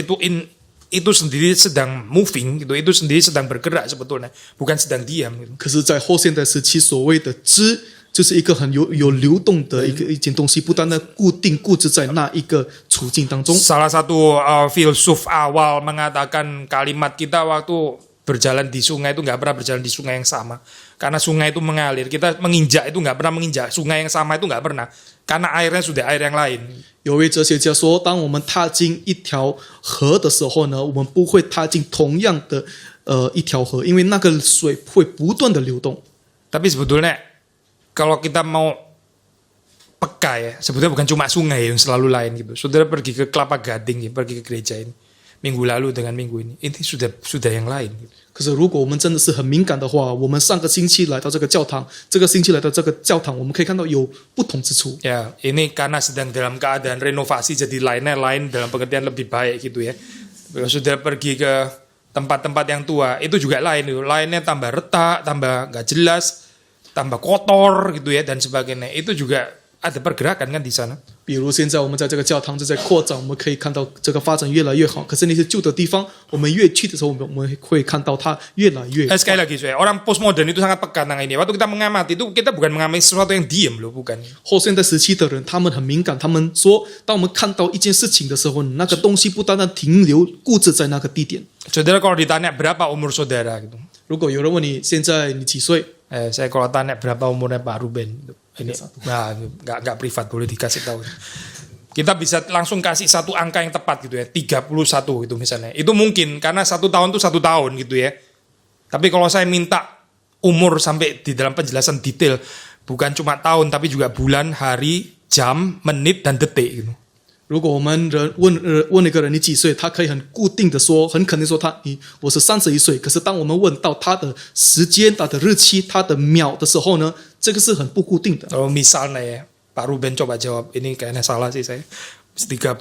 itu sendiri sedang moving gitu, itu sendiri sedang bergerak sebetulnya, bukan sedang diam gitu. 可是，在后现代时期，所谓的知就是一个很有流动的一件东西，不单单固执在那一个处境当中。 Salah satu filsuf awal mengatakan kalimat kita waktu berjalan di sungai itu nggak pernah berjalan di sungai yang sama. Karena sungai itu mengalir. Kita menginjak itu nggak pernah menginjak. Sungai yang sama itu nggak pernah. Karena airnya sudah air yang lain. 有位哲学家说，当我们踏进一条河的时候呢，我们不会踏进同样的一条河，因为那个水会不断的流动。 Tapi sebetulnya kalau kita mau peka ya, sebetulnya bukan cuma sungai yang selalu lain gitu. Saudara pergi ke Kelapa Gading, ya, pergi ke gereja ini minggu lalu dengan minggu ini sudah yang lain. Gitu. 可是如果我们真的是很敏感的话，我们上个星期来到这个教堂，这个星期来到这个教堂，我们可以看到有不同之处。 Ya, ini karena sedang dalam keadaan renovasi jadi lainnya lain dalam pengertian lebih baik gitu ya. Kalau sudah pergi ke tempat-tempat yang tua itu juga lain gitu. Lainnya tambah retak, tambah nggak jelas, tambah kotor gitu ya dan sebagainya. Itu juga ada pergerakan kan di sana. 比如现在我们在这个教堂正在扩展，我们可以看到这个发展越来越好。可是那些旧的地方，我们越去的时候，我们会看到它越来越。 Sekali lagi saya, orang postmodern itu sangat peka tentang ini. Waktu kita mengamati itu kita bukan mengamati sesuatu yang diem loh, bukan. 后现代时期的人，他们很敏感，他们说，当我们看到一件事情的时候，那个东西不单单停留固执在那个地点。 Saudara kalau ditanya berapa umur saudara gitu. 如果有人问你现在你几岁， Saya kalau tanya berapa umurnya Pak Ruben, ini nah, nggak privat boleh dikasih tahu. Kita bisa langsung kasih satu angka yang tepat gitu ya, 31 gitu misalnya. Itu mungkin karena 1 tahun itu 1 tahun gitu ya. Tapi kalau saya minta umur sampai di dalam penjelasan detail, bukan cuma tahun tapi juga bulan, hari, jam, menit dan detik gitu. 如果我们问一个人你几岁，他可以很固定的说，很肯定说我是31岁。可是当我们问到他的时间、他的日期、他的秒的时候呢，这个是很不固定的。 Kalau misalnya ya, Pak Ruben coba jawab, ini kayaknya salah sih saya. 31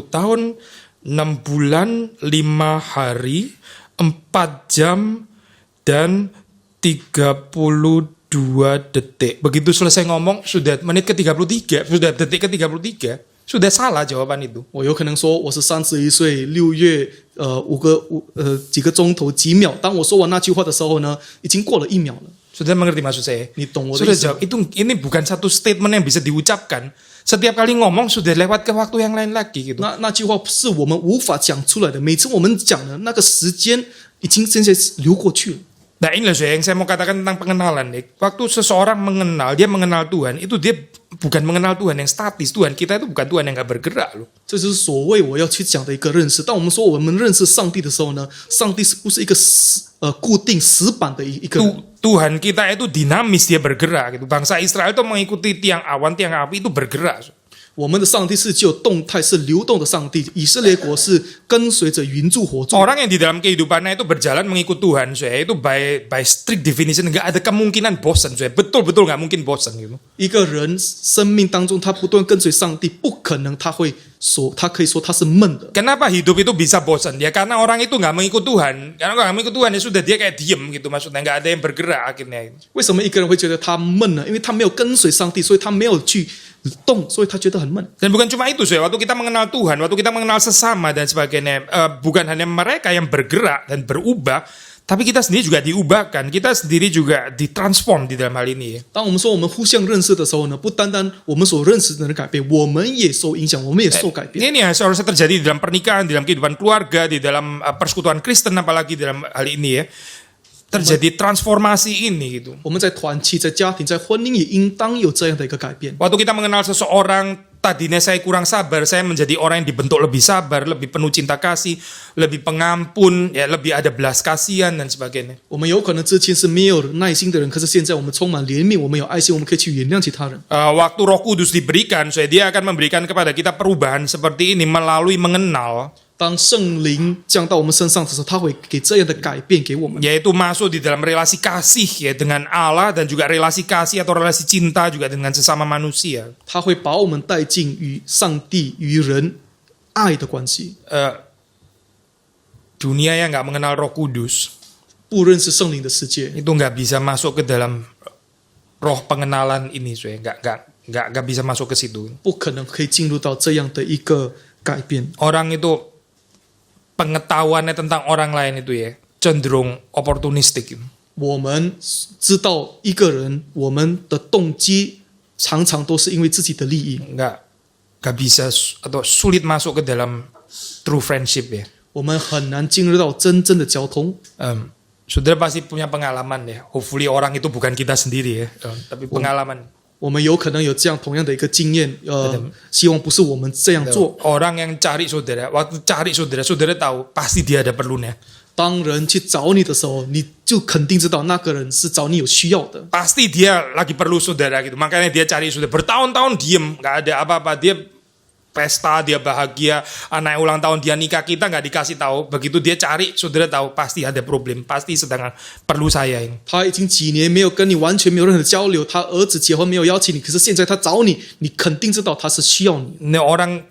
tahun, 6 bulan, 5 hari, 4 jam, dan 32 detik. Begitu selesai ngomong, sudah menit ke 33, sudah detik ke 33. Sudah salah jawaban itu. 我有可能说我是31岁6月几个钟头几秒。当我说完那句话的时候呢，已经过了1秒了。 Sudah mengerti maksud saya? 你懂我的 Sudah 意思吗？ jawab. Ini bukan satu statement yang bisa diucapkan. Setiap kali ngomong sudah lewat ke waktu yang lain lagi gitu. 那句话是我们无法讲出来的。每次我们讲的那个时间已经现在流过去了。 Nah inilah yang saya mau katakan tentang pengenalan nih. Waktu seseorang mengenal, dia mengenal Tuhan, itu dia bukan mengenal Tuhan yang statis. Tuhan kita itu bukan Tuhan yang gak bergerak loh. 这就是所谓我要去讲的一个认识。当我们说我们认识上帝的时候呢，上帝是不是一个固定死板的一个人？ Tuhan kita itu dinamis, dia bergerak gitu. Bangsa Israel itu mengikuti tiang awan, tiang api itu bergerak. 我们的上帝是具有动态、是流动的上帝。以色列国是跟随着云柱火柱。 Orang yang di dalam kehidupannya itu berjalan mengikut Tuhan, saya itu by strict definition nggak ada kemungkinan bosan, saya betul-betul nggak mungkin bosan gitu. 一个人生命当中，他不断跟随上帝，不可能他可以说他是闷的。 Kenapa hidup itu bisa bosan? Ya karena orang itu nggak mengikut Tuhan. Karena nggak mengikut Tuhan ya sudah dia kayak diem gitu, maksudnya nggak ada yang bergerak akhirnya. 为什么一个人会觉得他闷呢？因为他没有跟随上帝，所以他没有去动，所以他觉得很闷。 Dan bukan cuma itu, saya waktu kita mengenal Tuhan, waktu kita mengenal sesama dan sebagainya, bukan hanya mereka yang bergerak dan berubah, tapi kita sendiri juga diubahkan, kita sendiri juga ditransform di dalam hal ini. 当我们说我们互相认识的时候呢，不单单我们所认识的人改变，我们也受影响，我们也受改变。 Ini yang seharusnya terjadi di dalam pernikahan, di dalam kehidupan keluarga, di dalam persekutuan Kristen, apalagi dalam hal ini ya. Terjadi transformasi ini gitu. 我们在团契、在家庭、在婚姻也应当有这样的一个改变。 Waktu kita mengenal seseorang, tadinya saya kurang sabar, saya menjadi orang yang dibentuk lebih sabar, lebih penuh cinta kasih, lebih pengampun, ya lebih ada belas kasihan dan sebagainya. 我们有可能之前是没有耐心的人，可是现在我们充满怜悯，我们有爱心，我们可以去原谅其他人。 Waktu Roh Kudus diberikan, dia akan memberikan kepada kita perubahan seperti ini melalui mengenal, 当圣灵降到我们身上的时候，他会给这样的改变给我们。 yaitu masuk di dalam relasi kasih ya dengan Allah dan juga relasi kasih atau relasi cinta juga dengan sesama manusia. 他会把我们带进与上帝、与人爱的关系。 Dunia yang nggak mengenal Roh Kudus 不认识圣灵的世界， itu nggak bisa masuk ke dalam roh pengenalan ini, nggak bisa masuk ke situ. 不可能可以进入到这样的一个改变。 Orang itu pengetahuannya tentang orang lain itu ya cenderung oportunistik. 我们知道一个人，我们的动机常常都是因为自己的利益， nggak bisa atau sulit masuk ke dalam true friendship ya. 我们很难进入到真正的交通。 Saudara pasti punya pengalaman ya. Hopefully orang itu bukan kita sendiri ya, tapi pengalaman. 我们有可能有这样同样的一个经验，希望不是我们这样做。 Orang yang cari saudara, waktu cari saudara, saudara tahu pasti dia ada perlunya. 当人去找你的时候，你就肯定知道那个人是找你有需要的。 Pasti dia lagi perlu saudara gitu. Makanya dia cari saudara. Bertahun-tahun diem, nggak ada apa-apa. Dia pesta, dia bahagia, anak ulang tahun dia nikah, kita nggak dikasih tahu. Begitu dia cari, saudara tahu pasti ada problem, pasti sedang perlu saya ini. 他已经几年没有跟你完全没有任何的交流，他儿子结婚没有邀请你，可是现在他找你，你肯定知道他是需要你。 Ini orang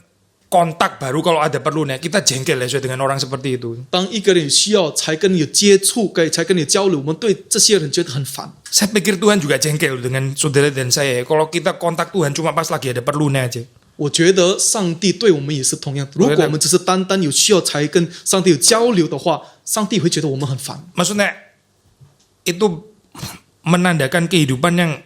kontak baru kalau ada perlunya, kita jengkel ya dengan orang seperti itu. 当一个人有需要才跟你有接触，才跟你有交流，我们对这些人觉得很烦。 Saya pikir Tuhan juga jengkel dengan saudara dan saya. Kalau kita kontak Tuhan cuma pas lagi ada perlunya aja. 我觉得上帝对我们也是同样的。如果我们只是单单有需要才跟上帝有交流的话，上帝会觉得我们很烦。 Maksudnya itu menandakan kehidupan yang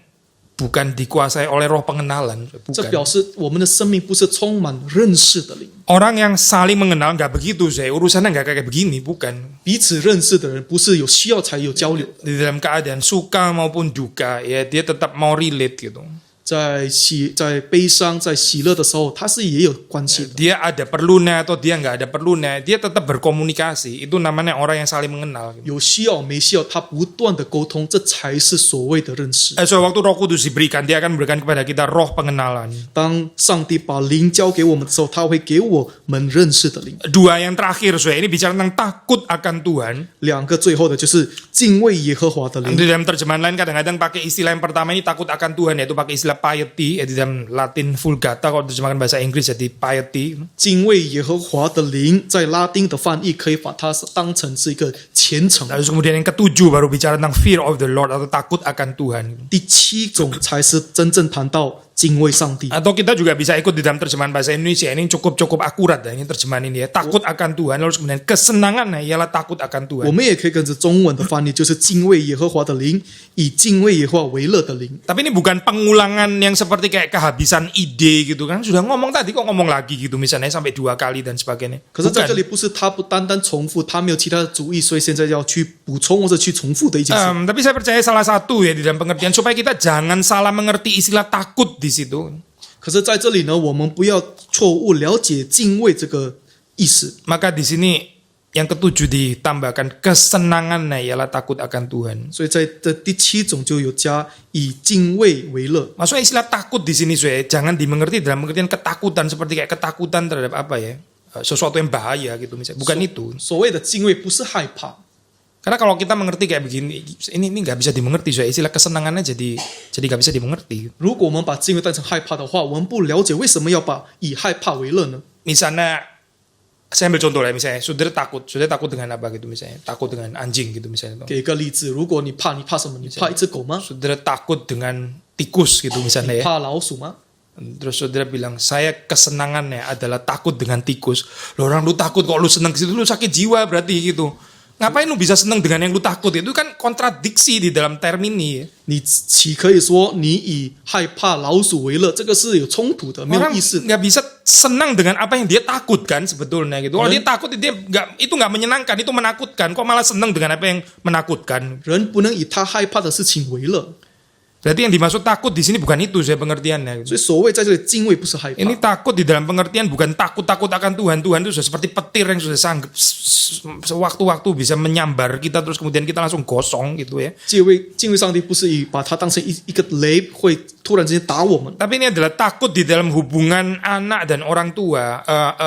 bukan dikuasai oleh roh pengenalan. 这 Bukan. 表示我们的生命不是充满认识的灵。 Orang yang saling mengenal nggak begitu saya. Urusannya nggak kayak begini, bukan. 彼此认识的人不是有需要才有交流， Di dalam keadaan suka maupun duka, ya dia tetap mau relate gitu. 在悲伤、在喜乐的时候，他是也有关系的。 Dia ada perlunya atau dia nggak ada perlunya, dia tetap berkomunikasi. Itu namanya orang yang saling mengenal. Gitu. 有需要没需要，他不断的沟通，这才是所谓的认识。 So waktu Roh Kudus diberikan, dia akan memberikan kepada kita roh pengenalan. 当上帝把灵交给我们的时候，他会给我们认识的灵。 Dua yang terakhir, saya ini bicara tentang takut akan Tuhan. 两个最后的就是敬畏耶和华的灵。 Di dalam terjemahan lain kadang-kadang pakai istilah yang pertama ini takut akan Tuhan, yaitu pakai istilah piety, di dalam Latin Vulgata kalau terjemahkan bahasa Inggris jadi piety. 敬畏耶和华的灵，在拉丁的翻译可以把它当成是一个虔诚。 Lalu kemudian yang ketujuh baru bicara tentang fear of the Lord atau takut akan Tuhan. 第七种才是真正谈到敬畏上帝。 Atau kita juga bisa ikut di dalam terjemahan bahasa Indonesia ini cukup akurat ya, ini terjemahan ini ya. Takut akan Tuhan, lalu kemudian kesenangannya ialah takut akan 我 Tuhan. 们也可以跟着中文的翻译，就是敬畏耶和华的灵，以敬畏耶和华为乐的灵。 Tapi ini bukan pengulangan yang seperti kayak kehabisan ide gitu kan. Sudah ngomong tadi kok ngomong lagi gitu misalnya sampai 2 kali dan sebagainya. 可是在这 Bukan. 里不是他不单单重复，他没有其他的主意，所以现在要去补充或者去重复的一件事。 Tapi saya percaya salah satu ya di dalam pengertian supaya kita jangan salah mengerti istilah takut di situ. 可是在这里呢，我们不要错误了解敬畏这个意思。 Maka di sini yang ketujuh ditambahkan kesenangannya ialah takut akan Tuhan. 所以在这第七种就有加以敬畏为乐。 Maksudnya istilah takut di sini saya jangan dimengerti dalam pengertian ketakutan seperti kayak ketakutan terhadap apa ya? Sesuatu yang bahaya gitu misalnya. Bukan itu. 所谓的敬畏不是害怕， Karena kalau kita mengerti kayak begini, ini nggak bisa dimengerti saya. Istilah kesenangannya jadi nggak bisa dimengerti. 如果我们把敬畏当成害怕的话，我们不了解为什么要把以害怕为乐呢？ Misalnya saya ambil contoh ya, misalnya saudara takut dengan apa gitu misalnya, takut dengan anjing gitu misalnya. 给一个例子，如果你怕什么？你怕一只狗吗？ Saudara takut dengan tikus gitu 你 misalnya ya. 怕老鼠吗？ Terus saudara bilang, saya kesenangannya adalah takut dengan tikus. Loh, orang lu takut kok lu seneng ke situ, lu sakit jiwa berarti gitu. Ngapain lu bisa seneng dengan yang lu takut? Itu kan kontradiksi di dalam term ini. 你岂可以说你以害怕老鼠为乐？这个是有冲突的，没有 Orang 意思。 nggak bisa senang dengan apa yang dia takutkan sebetulnya gitu. Kalau dia takut itu nggak menyenangkan, itu menakutkan. Kok malah senang dengan apa yang menakutkan? 人不能以他害怕的事情为乐， Berarti yang dimaksud takut di sini bukan itu saya pengertiannya. 所以所谓在这里敬畏不是害怕。 Ini takut di dalam pengertian bukan takut akan Tuhan. Tuhan itu sudah seperti petir yang sudah sanggup sewaktu-waktu bisa menyambar kita terus kemudian kita langsung gosong gitu ya. 敬畏上帝不是以把它当成一个雷，会突然之间打我们。 Tapi ini adalah takut di dalam hubungan anak dan orang tua,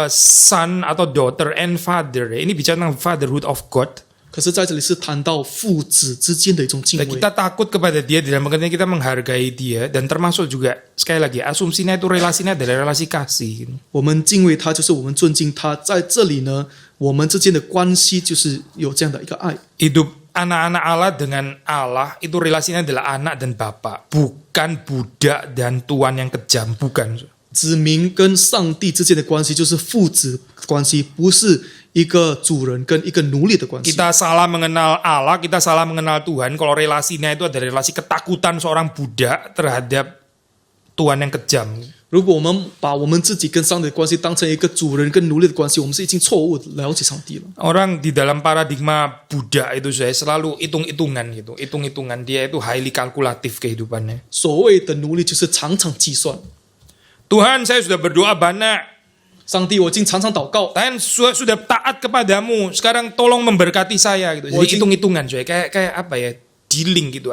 son atau daughter and father. Ini bicara tentang fatherhood of God. 可是在这里是谈到父子之间的一种敬 Dan 畏。 kita takut kepada dia di dalam pengertian kita menghargai dia dan termasuk juga sekali lagi asumsinya itu relasinya adalah relasi kasih. 我们敬畏他，就是我们尊敬他。在这里呢，我们之间的关系就是有这样的一个爱。 Hidup anak-anak Allah dengan Allah itu relasinya adalah anak dan bapak, bukan budak dan tuan yang kejam, bukan. 子民跟上帝之间的关系就是父子关系，不是一个主人跟一个奴隶的关系。 Kita salah mengenal Allah, kita salah mengenal Tuhan kalau relasinya itu ada relasi ketakutan seorang budak terhadap Tuhan yang kejam. 如果我们把我们自己跟上帝的关系当成一个主人跟奴隶的关系，我们是已经错误地了解上帝了。 Orang di dalam paradigma budak itu saya selalu hitung-hitungan gitu. Hitung-hitungan, dia itu highly kalkulatif kehidupannya. 所谓的奴隶就是常常计算。 Tuhan, saya sudah berdoa banyak. 上帝，我已经常常祷告， Tuhan sudah taat kepadamu. Sekarang tolong memberkati saya gitu. Jadi hitung-hitungan saya kayak apa ya? Dealing gitu.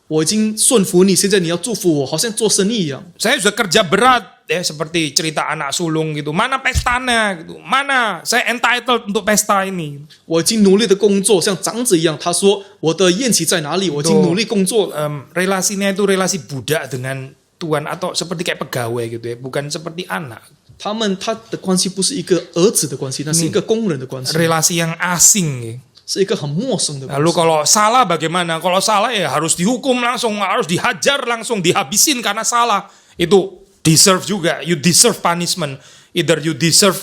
我已经顺服你，现在你要祝福我，好像做生意一样。 Saya sudah kerja berat ya seperti cerita anak sulung gitu. Mana pestanya gitu. Mana saya entitled untuk pesta ini. 我已经努力的工作，像长子一样。他说我的宴席在哪里？我已经努力工作了。 Relasinya itu relasi budak dengan Tuhan atau seperti kayak pegawai gitu ya. Bukan seperti anak. 他的关系不是一个儿子的关系，那是一个工人的关系， Relasi yang asing gitu. 是一个很陌生的关 Lalu 系。 kalau salah bagaimana? Kalau salah ya harus dihukum langsung, harus dihajar langsung, dihabisin karena salah. Itu deserve juga. You deserve punishment. Either you deserve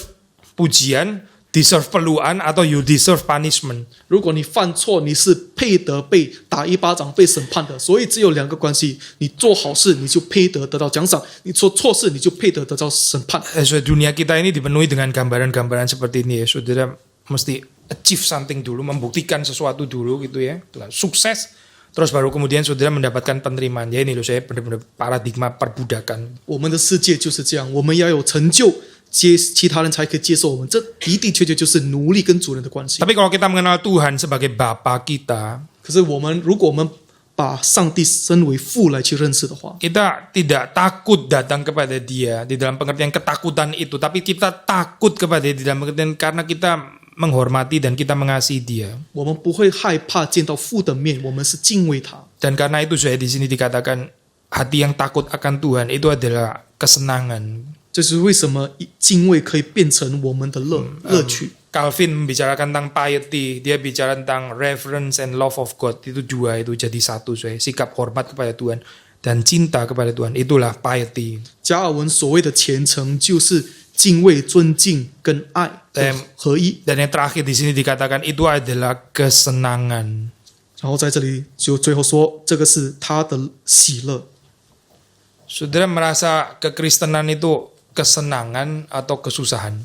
pujian, deserve peluan, atau you deserve punishment. 如果你犯错，你是配得被打一巴掌、被审判的。所以只有两个关系：你做好事，你就配得到奖赏；你做错事，你就配得到审判。 Dunia kita ini dipenuhi dengan gambaran-gambaran seperti ini ya. Saudara mesti achieve something dulu, membuktikan sesuatu dulu gitu ya. Sukses, terus baru kemudian saudara mendapatkan penerimaan. Ya ini loh saya benar-benar paradigma perbudakan. 我们的世界就是这样，我们要有成就，其他人才可以接受我们。这的的确确就是奴隶跟主人的关系。 Tapi kalau kita mengenal Tuhan sebagai Bapa kita, 可是如果我们把上帝身为父来去认识的话， kita tidak takut datang kepada Dia di dalam pengertian ketakutan itu, tapi kita takut kepada Dia di dalam pengertian karena kita menghormati dan kita mengasihi Dia. 我们不会害怕见到父的面，我们是敬畏他。 Dan karena itu saya di sini dikatakan hati yang takut akan Tuhan itu adalah kesenangan. 这是为什么敬畏可以变成我们的乐趣。 Calvin membicarakan tentang piety, dia bicara tentang reverence and love of God. Itu dua, itu jadi satu. Saya sikap hormat kepada Tuhan dan cinta kepada Tuhan. Itulah piety. 加尔文所谓的虔诚，就是敬畏、尊敬跟爱的合一。 Dan yang terakhir di sini dikatakan itu adalah kesenangan. 然后在这里就最后说，这个是他的喜乐。 Saudara merasa kekristenan itu kesenangan atau kesusahan?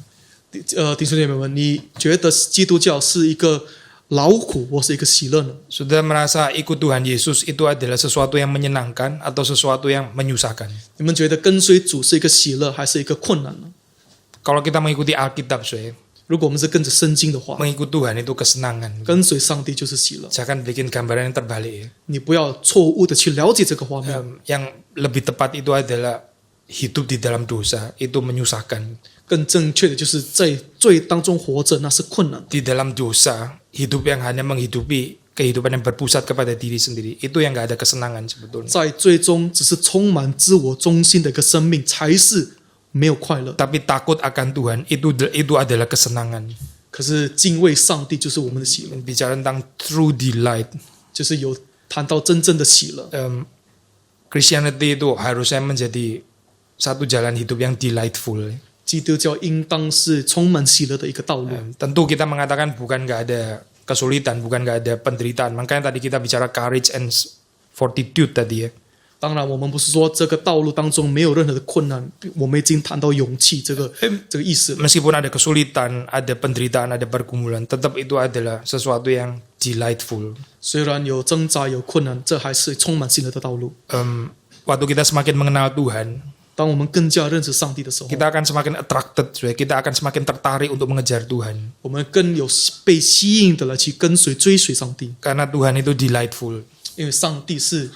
弟兄姐妹们，你觉得基督教是一个劳苦或是一个喜乐呢？ Saudara merasa ikut Tuhan Yesus itu adalah sesuatu yang menyenangkan atau sesuatu yang menyusahkan? 你们觉得跟随主是一个喜乐还是一个困难呢？ Kalau kita mengikuti Alkitab, saya 如果我们是跟着圣经的话， mengikut Tuhan itu kesenangan. 跟随上帝就是喜乐。 Jangan bikin gambaran yang terbalik ya. 你不要错误的去了解这个画面。 Yang lebih tepat itu adalah hidup di dalam dosa itu menyusahkan. 更正确的就是在罪当中活着，那是困难的。 Di dalam dosa, hidup yang hanya menghidupi kehidupan yang berpusat kepada diri sendiri, itu yang nggak ada kesenangan sebetulnya. 在最终只是充满自我中心的一个生命，才是没有快乐。 Tapi takut akan Tuhan itu adalah kesenangan. 可是敬畏上帝就是我们的喜乐， Bicara tentang true delight. 就是有谈到真正的喜乐。 Christianity itu harusnya menjadi satu jalan hidup yang delightful. 基督教应当是充满喜乐的一个道路。 Tentu kita mengatakan bukan nggak ada kesulitan, bukan nggak ada penderitaan. Makanya tadi kita bicara courage and fortitude tadi ya. 当然，我们不是说这个道路当中没有任何的困难，我们已经谈到勇气这个意思。 Meskipun ada kesulitan, ada penderitaan, ada pergumulan, tetap itu adalah sesuatu yang delightful. 虽然有挣扎有困难，这还是充满喜乐的道路。 Waktu kita semakin mengenal Tuhan, 当我们更加认识上帝的时候， kita akan semakin attracted, kita akan semakin tertarik untuk mengejar Tuhan. 我们更有被吸引的来去跟随追随上帝， Karena Tuhan itu delightful. 因为上帝是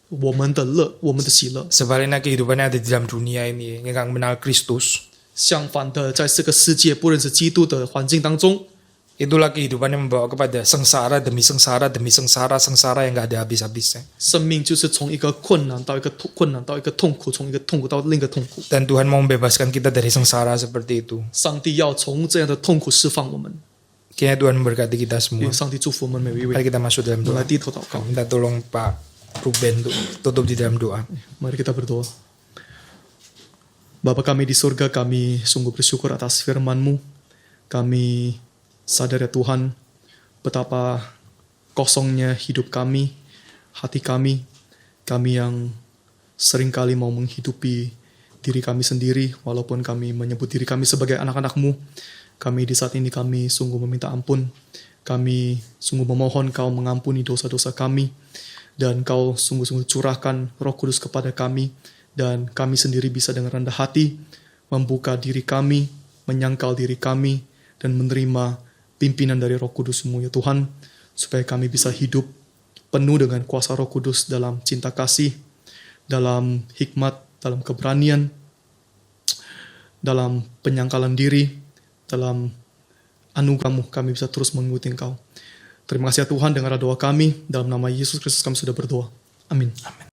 我们的乐，我们的喜乐。 Sebaliknya kehidupan yang ada di dalam dunia ini, yang nggak mengenal Kristus, 相反的，在这个世界不认识基督的环境当中， itulah kehidupan yang membawa kepada sengsara demi sengsara demi sengsara, sengsara yang nggak ada habis-habisnya. 生命就是从一个困难到一个困难到一个痛苦，从一个痛苦到另一个痛苦。 Dan Tuhan mau membebaskan kita dari sengsara seperti itu. 上帝要从这样的痛苦释放我们， Kiranya Tuhan memberkati kita 愿 semua. 上帝祝福我们每一 Mari 位。 kita masuk dalam 我们 doa. 来低头祷告， Minta tolong Pak Ruben untuk tutup di dalam doa. mari kita berdoa. Bapa kami di surga, kami sungguh bersyukur atas firman-Mu. Kami sadar ya Tuhan, betapa kosongnya hidup kami, hati kami yang seringkali mau menghidupi diri kami sendiri, walaupun kami menyebut diri kami sebagai anak-anak-Mu. Kami di saat ini kami sungguh meminta ampun. Kami sungguh memohon Kau mengampuni dosa-dosa kami, dan Kau sungguh-sungguh curahkan Roh Kudus kepada kami, dan kami sendiri bisa dengan rendah hati membuka diri kami, menyangkal diri kami, dan menerima pimpinan dari Roh Kudus-Mu ya Tuhan, supaya kami bisa hidup penuh dengan kuasa Roh Kudus dalam cinta kasih, dalam hikmat, dalam keberanian, dalam penyangkalan diri, dalam anugerah-Mu kami bisa terus mengikuti Engkau. Terima kasih ya Tuhan, dengar doa kami, dalam nama Yesus Kristus kami sudah berdoa. Amin. Amin.